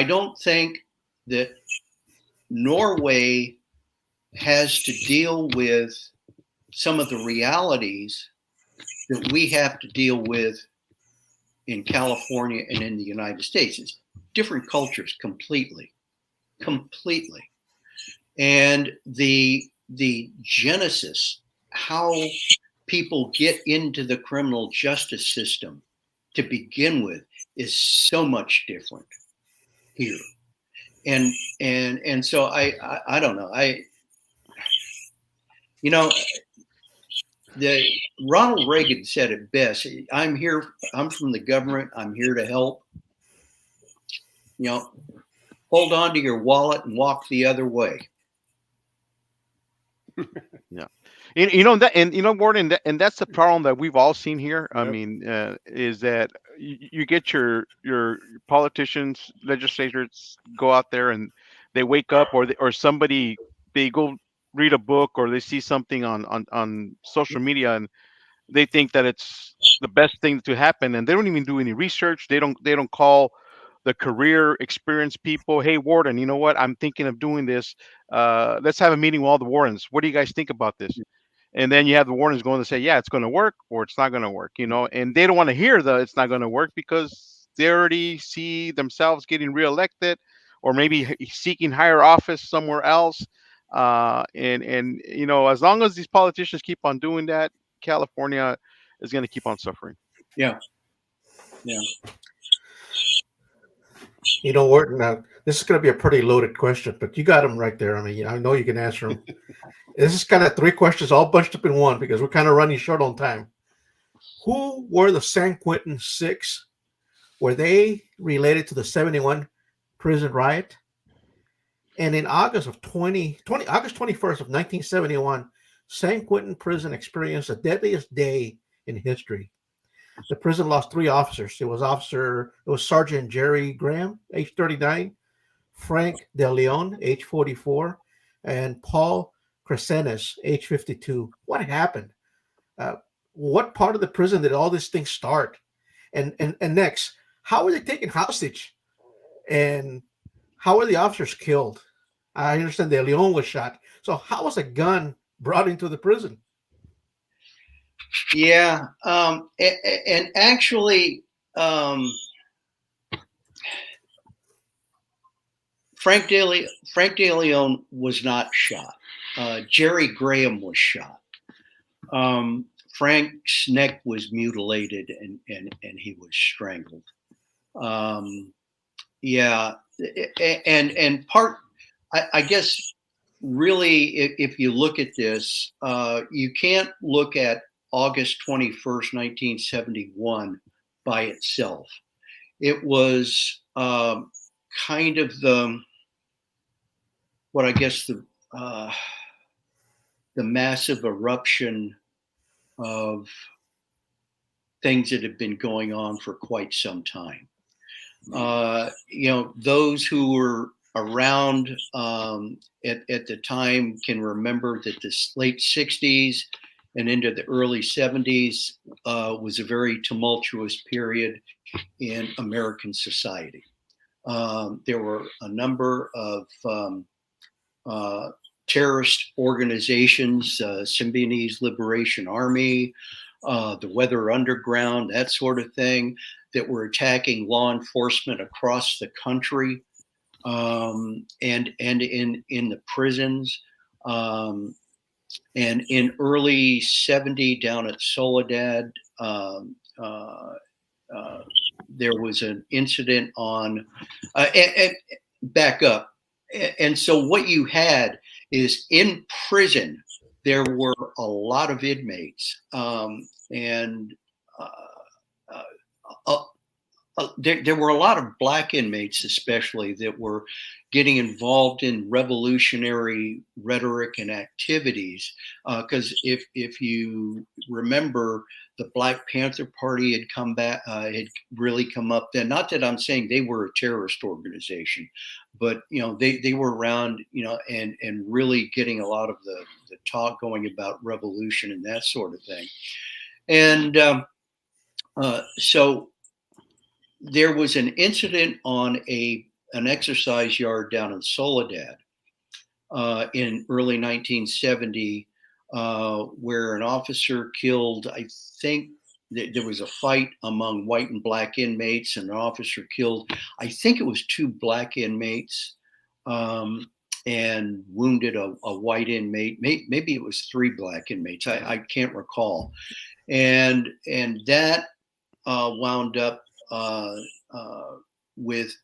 don't think that Norway has to deal with some of the realities that we have to deal with in California and in the United States. It's different cultures completely. And the genesis, how people get into the criminal justice system to begin with, is so much different here. And so I don't know. the Ronald Reagan said it best. I'm here. I'm from the government. I'm here to help. You know, hold on to your wallet and walk the other way. Yeah. You know that, and you know, Warden, and that's the problem that we've all seen here. I Yep. mean, is that you get your politicians, legislators go out there and they wake up, or somebody, they go read a book, or they see something on social media, and they think that it's the best thing to happen, and they don't even do any research. They don't call the career experienced people. Hey, Warden, you know what, I'm thinking of doing this. Let's have a meeting with all the wardens. What do you guys think about this? And then you have the wardens going to say, yeah, it's going to work or it's not going to work, you know, and they don't want to hear the it's not going to work, because they already see themselves getting reelected, or maybe seeking higher office somewhere else. And you know, as long as these politicians keep on doing that, California is going to keep on suffering. Yeah. Yeah. You know, Wharton, this is going to be a pretty loaded question, but you got them right there. I mean, I know you can answer them. This is kind of 3 questions all bunched up in one because we're kind of running short on time. Who were the San Quentin Six? Were they related to the 71 prison riot? And in August 21st of 1971, San Quentin prison experienced the deadliest day in history. The prison lost 3 officers. It was Sergeant Jerry Graham, age 39, Frank De Leon, age 44, and Paul Crescenes, age 52. What happened? What part of the prison did all these things start? And next, how were they taken hostage? And how were the officers killed? I understand De Leon was shot. So how was a gun brought into the prison? Yeah. And actually, Frank De Leon was not shot. Jerry Graham was shot. Frank's neck was mutilated and he was strangled. Yeah. And part, I guess, really, if you look at this, you can't look at August 21st, 1971 by itself. It was kind of what I guess the massive eruption of things that have been going on for quite some time. You know, those who were around at the time can remember that the late 60s and into the early 70s was a very tumultuous period in American society. There were a number of terrorist organizations, Symbionese Liberation Army, the Weather Underground, that sort of thing, that were attacking law enforcement across the country, and in the prisons. And in early 70 down at Soledad, there was an incident on, back up. And so what you had is in prison, there were a lot of inmates, and there were a lot of black inmates, especially, that were getting involved in revolutionary rhetoric and activities. Because if you remember, the Black Panther Party had come back, had really come up then. Not that I'm saying they were a terrorist organization, but you know, they were around, you know, and really getting a lot of the talk going about revolution and that sort of thing. And so there was an incident on an exercise yard down in Soledad in early 1970, where an officer killed, I think there was a fight among white and black inmates, and an officer killed, I think it was 2 black inmates, and wounded a white inmate. Maybe it was 3 black inmates. I can't recall. And that wound up with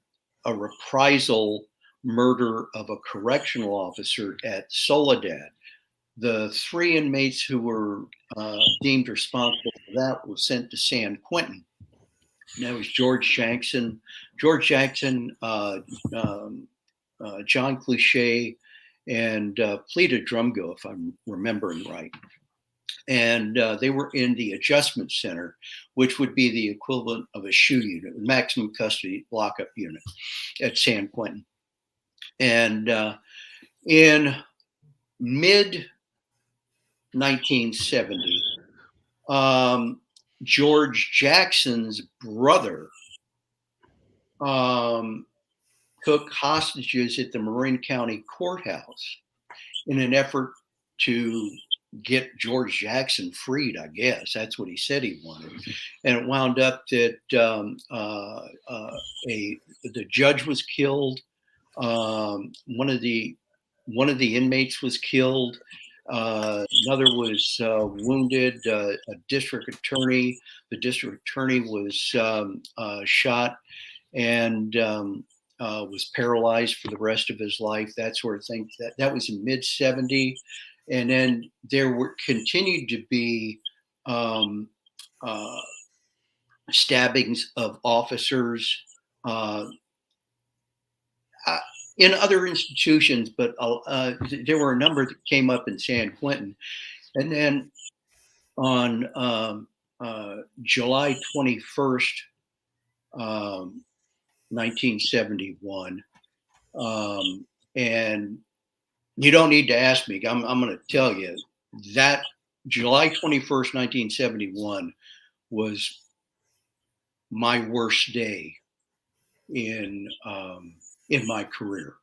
a reprisal murder of a correctional officer at Soledad. The 3 inmates who were deemed responsible for that were sent to San Quentin. And that was George Jackson, John Cliche, and Pleta Drumgo, if I'm remembering right. And they were in the adjustment center, which would be the equivalent of a SHU unit, maximum custody lockup unit at San Quentin. And in mid 1970, George Jackson's brother took hostages at the Marin County Courthouse in an effort to get George Jackson freed, I guess. That's what he said he wanted. And it wound up that the judge was killed. One of the inmates was killed. Another was wounded. The district attorney was shot and was paralyzed for the rest of his life. That sort of thing. That was in mid 70, and then there continued to be stabbings of officers in other institutions, but there were a number that came up in San Quentin. And then on July 21st, 1971, and you don't need to ask me, I'm going to tell you that July 21st, 1971 was my worst day in my career.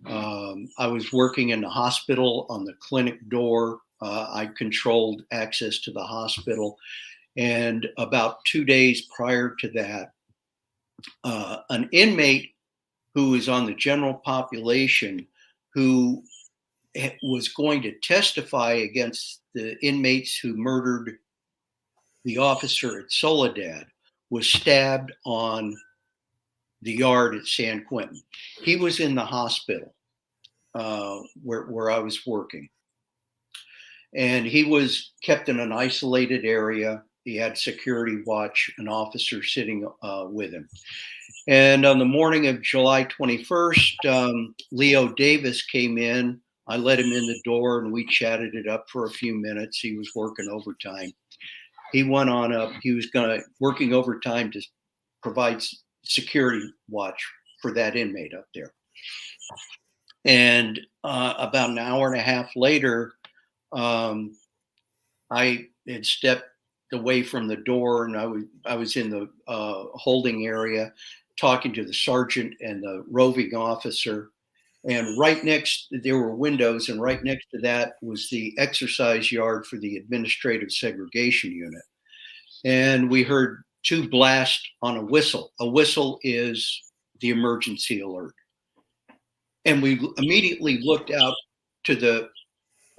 I was working in the hospital on the clinic door. I controlled access to the hospital. And about 2 days prior to that, an inmate who was on the general population who was going to testify against the inmates who murdered the officer at Soledad was stabbed on the yard at San Quentin. He was in the hospital where I was working. And he was kept in an isolated area. He had security watch, an officer sitting with him. And on the morning of July 21st, Leo Davis came in. I let him in the door and we chatted it up for a few minutes. He was working overtime. He went on up. He was working overtime to provide security watch for that inmate up there. And about an hour and a half later, I had stepped away from the door and I was in the holding area talking to the sergeant and the roving officer. And there were windows, and right next to that was the exercise yard for the administrative segregation unit. And we heard 2 blasts on a whistle. A whistle is the emergency alert. And we immediately looked out to the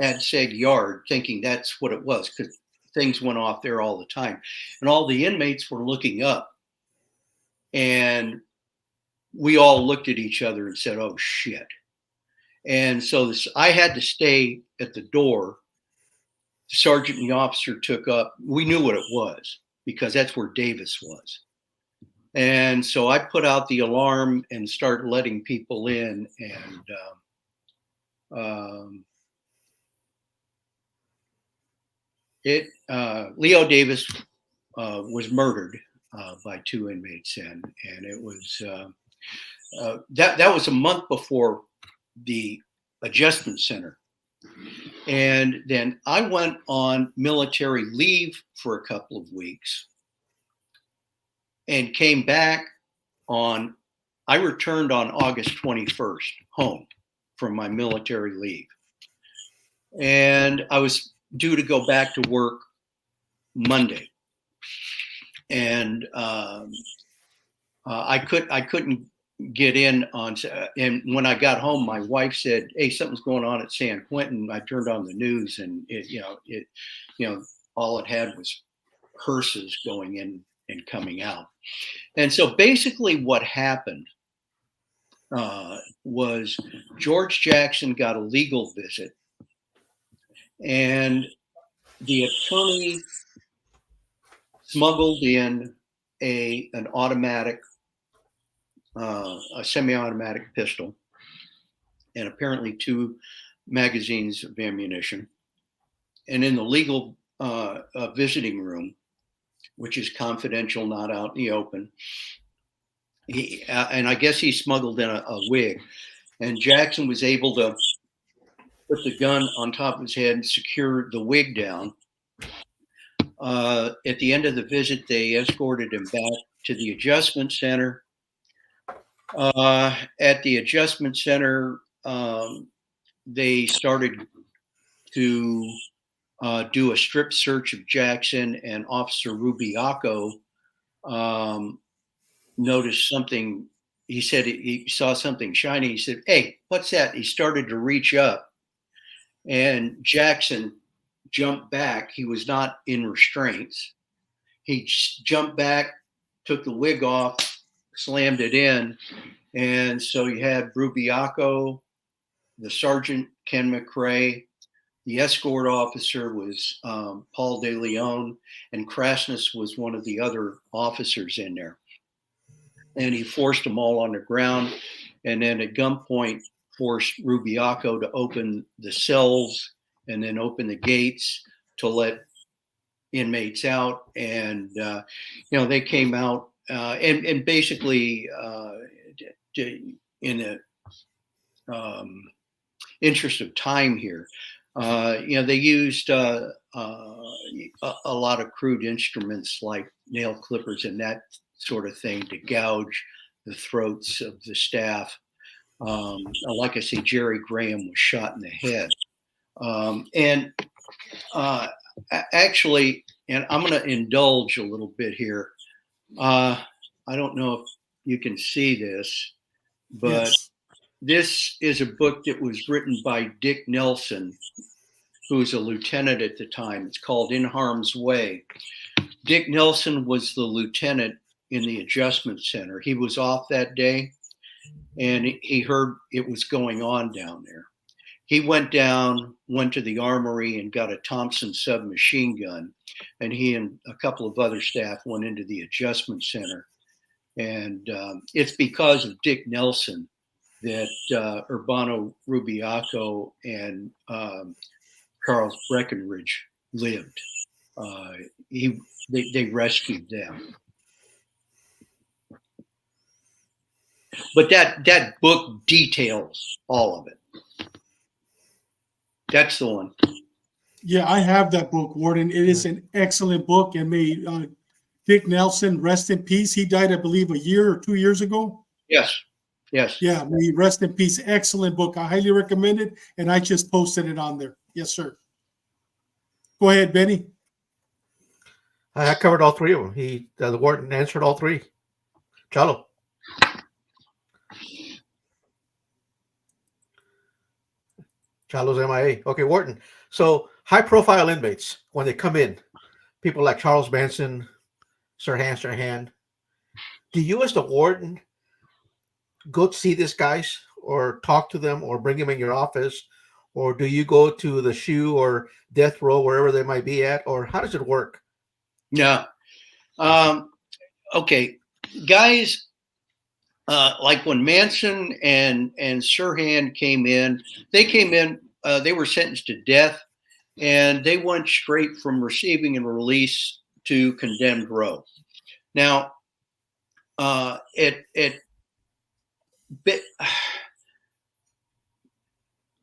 ADSEG yard thinking that's what it was, because things went off there all the time. And all the inmates were looking up. And we all looked at each other and said, oh, shit. And so I had to stay at the door. The sergeant and the officer took up. We knew what it was because that's where Davis was. And so I put out the alarm and started letting people in. And Leo Davis was murdered by 2 inmates, and it was that was a month before the adjustment center. And then I went on military leave for a couple of weeks and came back I returned on August 21st home from my military leave. And I was due to go back to work Monday. And I couldn't get in on, and when I got home, my wife said, hey, something's going on at San Quentin. I turned on the news and it all it had was hearses going in and coming out. And so basically what happened was George Jackson got a legal visit and the attorney smuggled in an automatic, a semi-automatic pistol, and apparently 2 magazines of ammunition. And in the legal visiting room, which is confidential, not out in the open, and I guess he smuggled in a wig. And Jackson was able to put the gun on top of his head and secure the wig down. At the end of the visit, they escorted him back to the adjustment center. At the adjustment center, they started to do a strip search of Jackson, and Officer Rubiaco noticed something. He said he saw something shiny. He said, "Hey, what's that?" He started to reach up, and Jackson jumped back. He was not in restraints. He jumped back, took the wig off, slammed it in. And so you had Rubiaco, the sergeant, Ken McRae, the escort officer was Paul De Leon, and Krasnus was one of the other officers in there. And he forced them all on the ground, and then at gunpoint forced Rubiaco to open the cells and then open the gates to let inmates out. And they came out and basically in the interest of time here, they used a lot of crude instruments like nail clippers and that sort of thing to gouge the throats of the staff. Like I say, Jerry Graham was shot in the head. Actually, and I'm going to indulge a little bit here. I don't know if you can see this, but Yes. This is a book that was written by Dick Nelson, who was a lieutenant at the time. It's called In Harm's Way. Dick Nelson was the lieutenant in the adjustment center. He was off that day, and he heard it was going on down there. He went down, went to the armory, and got a Thompson submachine gun. And he and a couple of other staff went into the adjustment center. And it's because of Dick Nelson that Urbano Rubiaco and Charles Breckenridge lived. They rescued them. But that book details all of it. That's the one. Yeah, I have that book, Warden. It is an excellent book, and may Dick Nelson rest in peace. He died, I believe, a year or 2 years ago. Yes. Yeah, may he rest in peace. Excellent book. I highly recommend it, and I just posted it on there. Yes, sir. Go ahead, Benny. I covered all 3 of them. The warden answered all 3. Chalo. Chalo's MIA. Okay, Warden. So high-profile inmates, when they come in, people like Charles Manson, Sirhan Sirhan, do you as the warden go to see these guys or talk to them or bring them in your office, or do you go to the SHU or death row, wherever they might be at, or how does it work? Yeah. Okay. Guys, like when Manson and Sirhan came in, they were sentenced to death, and they went straight from receiving and release to condemned row. Now, it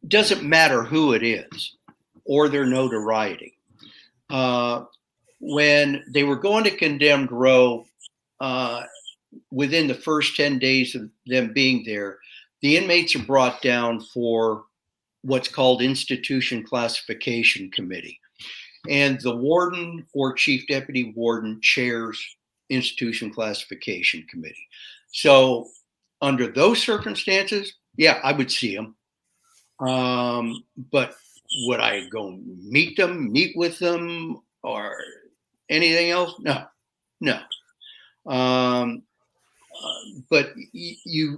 doesn't matter who it is or their notoriety. When they were going to condemned row, within the first 10 days of them being there, the inmates are brought down for what's called Institution Classification Committee. And the warden or chief deputy warden chairs Institution Classification Committee. So under those circumstances, yeah, I would see them. But would I go meet with them or anything else? No. But you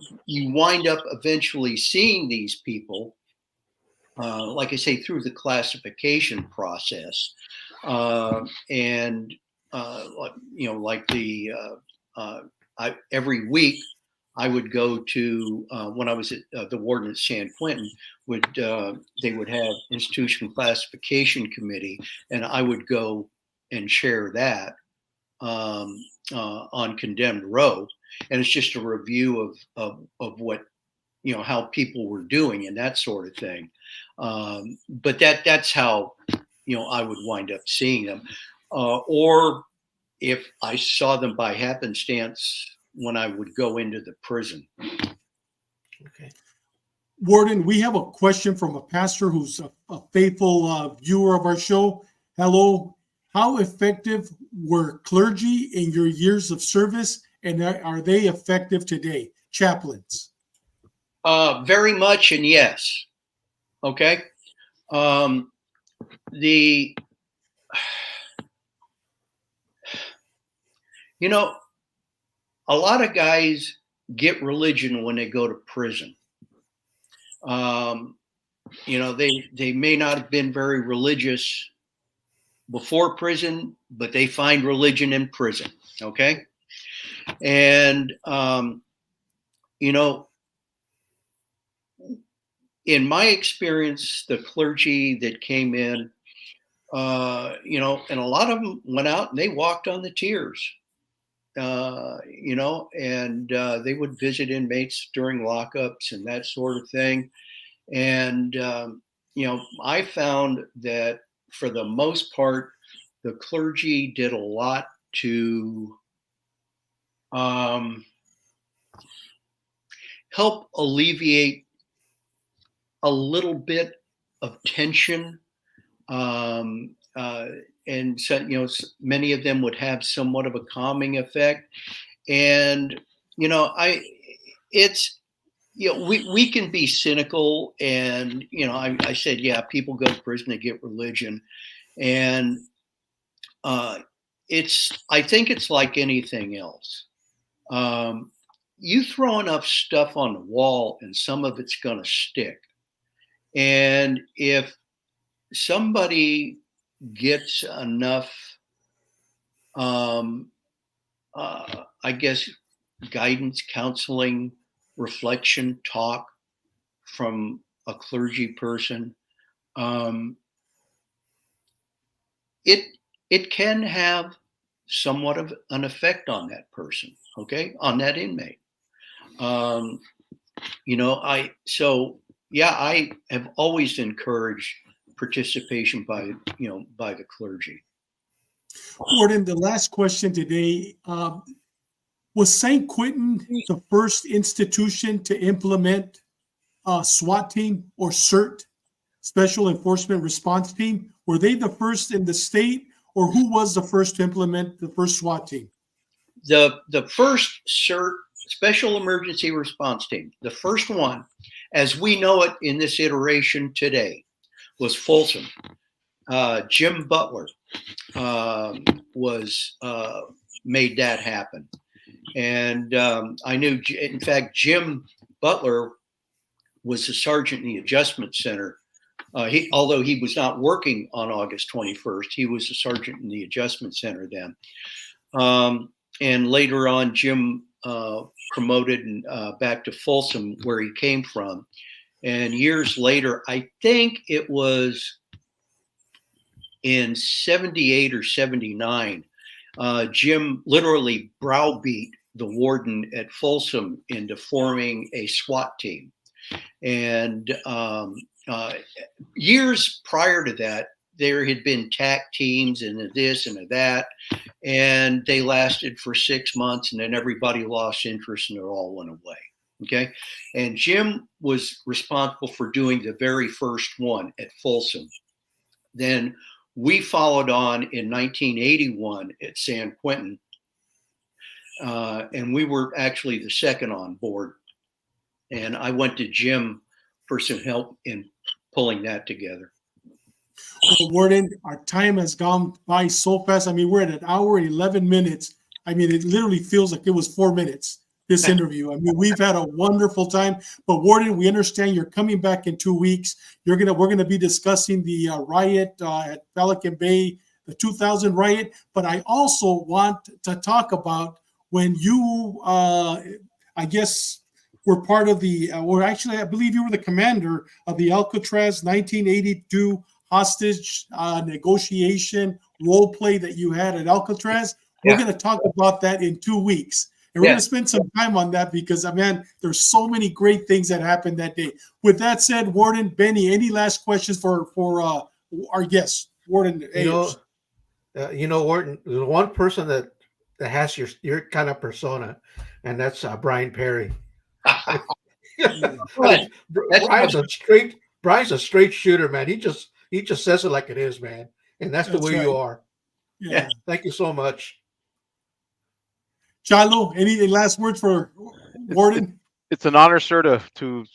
wind up eventually seeing these people like I say, through the classification process. And like every week I would go to, when I was at the warden at San Quentin, they would have institution classification committee, and I would go and chair that on condemned row. And it's just a review of what, how people were doing and that sort of thing. But that's how, I would wind up seeing them. Or if I saw them by happenstance when I would go into the prison. Okay. Warden, we have a question from a pastor who's a faithful viewer of our show. Hello. How effective were clergy in your years of service, and are they effective today? Chaplains. Very much, and yes. Okay. A lot of guys get religion when they go to prison. They may not have been very religious before prison, but they find religion in prison. Okay. And, in my experience, the clergy that came in, and a lot of them went out and they walked on the tiers, and they would visit inmates during lockups and that sort of thing. And, I found that for the most part, the clergy did a lot to help alleviate a little bit of tension. And so, many of them would have somewhat of a calming effect. And, we can be cynical, and, I said, yeah, people go to prison to get religion. And I think it's like anything else. You throw enough stuff on the wall and some of it's going to stick. And if somebody gets enough, I guess, guidance, counseling, reflection, talk from a clergy person, it can have somewhat of an effect on that person, okay, on that inmate. I have always encouraged participation by the clergy. Warden, the last question today, was San Quentin the first institution to implement a SWAT team or CERT, Special Enforcement Response Team? Were they the first in the state, or who was the first to implement the first SWAT team? The first CERT, Special Emergency Response Team, the first one, as we know it in this iteration today, was Folsom. Jim Butler made that happen. And I knew, in fact, Jim Butler was the sergeant in the Adjustment Center. Although he was not working on August 21st, he was the sergeant in the Adjustment Center then. And later on, Jim promoted back to Folsom, where he came from. And years later, I think it was in 78 or 79, Jim literally browbeat the warden at Folsom into forming a SWAT team. And years prior to that, there had been TAC teams and this and that, and they lasted for 6 months, and then everybody lost interest and it all went away. Okay. And Jim was responsible for doing the very first one at Folsom. Then we followed on in 1981 at San Quentin, and we were actually the second on board. And I went to Jim for some help in pulling that together. Well, Warden, our time has gone by so fast. I mean, we're at 1 hour and 11 minutes. I mean, it literally feels like it was 4 minutes. this interview. I mean, we've had a wonderful time. But Warden, we understand you're coming back in 2 weeks. We're gonna be discussing the riot at Pelican Bay, the 2000 riot. But I also want to talk about when you, I guess, were part of the, or actually, I believe you were the commander of the Alcatraz 1982 hostage negotiation role play that you had at Alcatraz. We're going to talk about that in 2 weeks. And we're going to spend some time on that because, man, there's so many great things that happened that day. With that said, Warden Benny, any last questions for our guest, Warden Ayers? Warden, there's one person that has your kind of persona, and that's Brian Perry. Brian's a straight shooter, man. He just says it like it is, man. And that's the way you are. Yeah. Thank you so much. Chalo, any last words for Warden? It's an honor, sir, to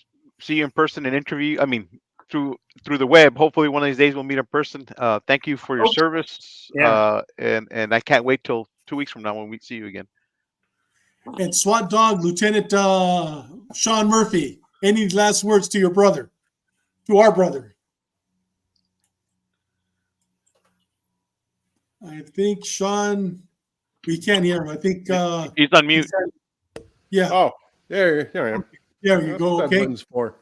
see you in person and interview. I mean, through the web. Hopefully, one of these days we'll meet in person. Thank you for your service. And I can't wait till 2 weeks from now when we see you again. And SWAT Dog Lieutenant Sean Murphy, any last words to your brother, to our brother? I think Sean, we can't hear him. I think he's on mute. Yeah. Oh, there I am. There you go. That's what that Okay. button's for.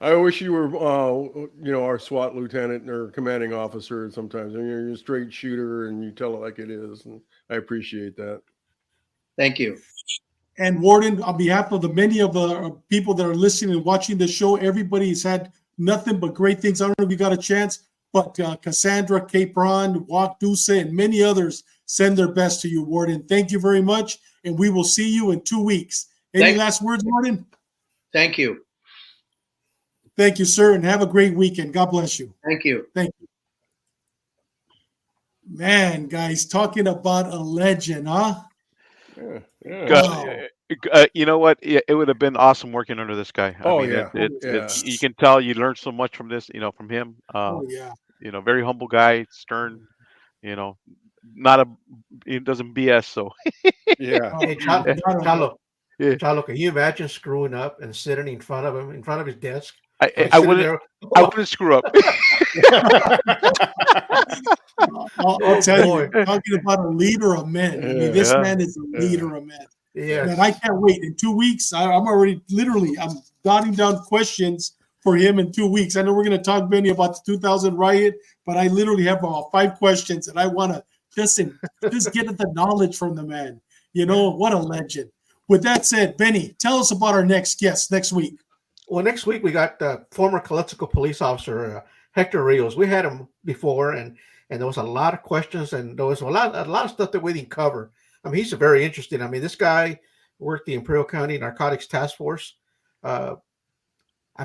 I wish you were, our SWAT lieutenant or commanding officer. Sometimes you're a straight shooter and you tell it like it is, and I appreciate that. Thank you. And Warden, on behalf of the many of the people that are listening and watching the show, everybody's had nothing but great things. I don't know if you got a chance, but Cassandra, Capron, Wak Duce, and many others send their best to you, Warden. Thank you very much, and we will see you in 2 weeks. Any last words, Warden? Thank you. Thank you, sir, and have a great weekend. God bless you. Thank you. Thank you. Man, guys, talking about a legend, huh? Yeah. Wow. You know what? It would have been awesome working under this guy. I mean, you can tell you learned so much from this, from him. Very humble guy, stern, he doesn't BS. So yeah. Hey, Chalo, can you imagine screwing up and sitting in front of him, in front of his desk? I wouldn't screw up. I'll tell you, talking about a leader of men. I mean, this man is a leader of men. Yeah. And I can't wait. In 2 weeks, I'm already I'm jotting down questions for him in 2 weeks. I know we're going to talk, Benny, about the 2000 riot, but I literally have about 5 questions and I want to just get at the knowledge from the man. What a legend. With that said, Benny, tell us about our next guest next week. Well, next week we got former Calexico police officer Hector Rios. We had him before, and there was a lot of questions, and there was a lot of stuff that we didn't cover. I mean, he's very interesting. I mean, this guy worked the Imperial County Narcotics Task Force. I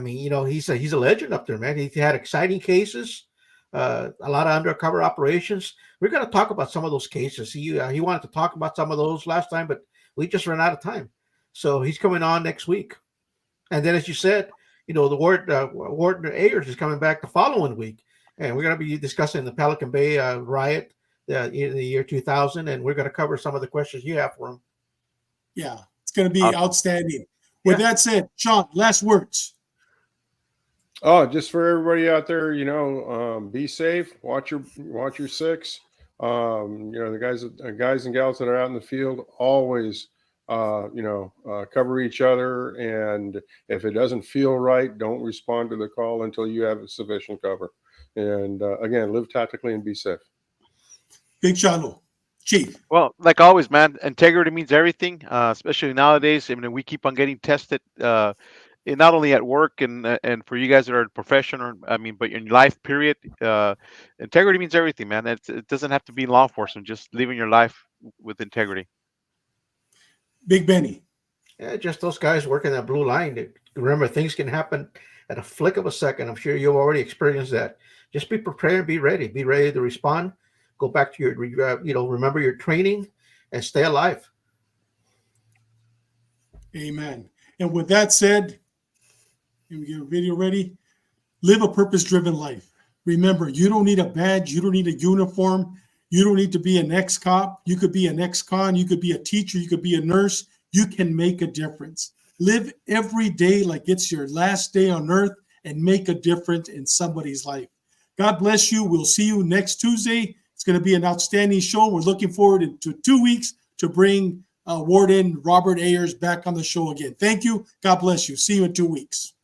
mean, he's a legend up there, man. He had exciting cases, a lot of undercover operations. We're going to talk about some of those cases. He wanted to talk about some of those last time, but we just ran out of time. So he's coming on next week. And then, as you said, the Warden Ayers is coming back the following week, and we're going to be discussing the Pelican Bay riot in the year 2000, and we're going to cover some of the questions you have for him. Yeah, it's going to be outstanding. With that said, Sean, last words. Oh, just for everybody out there, be safe. Watch your six. The guys and gals that are out in the field always. Cover each other, and if it doesn't feel right, don't respond to the call until you have sufficient cover. And again, live tactically and be safe. Big Chalo, Chief. Well, like always, man, integrity means everything, especially nowadays. I mean, we keep on getting tested, not only at work and for you guys that are professional, but in life, period. Integrity means everything, man. It doesn't have to be law enforcement, just living your life with integrity. Big Benny. Yeah, just those guys working that blue line. Remember, things can happen at a flick of a second. I'm sure you've already experienced that. Just be prepared, be ready to respond. Go back to your, remember your training and stay alive. Amen. And with that said, let me get a video ready. Live a purpose-driven life. Remember, you don't need a badge. You don't need a uniform. You don't need to be an ex-cop. You could be an ex-con. You could be a teacher. You could be a nurse. you can make a difference. Live every day like it's your last day on earth and make a difference in somebody's life. God bless you. We'll see you next Tuesday. It's going to be an outstanding show. We're looking forward to 2 weeks to bring Warden Robert Ayers back on the show again. Thank you. God bless you. See you in 2 weeks.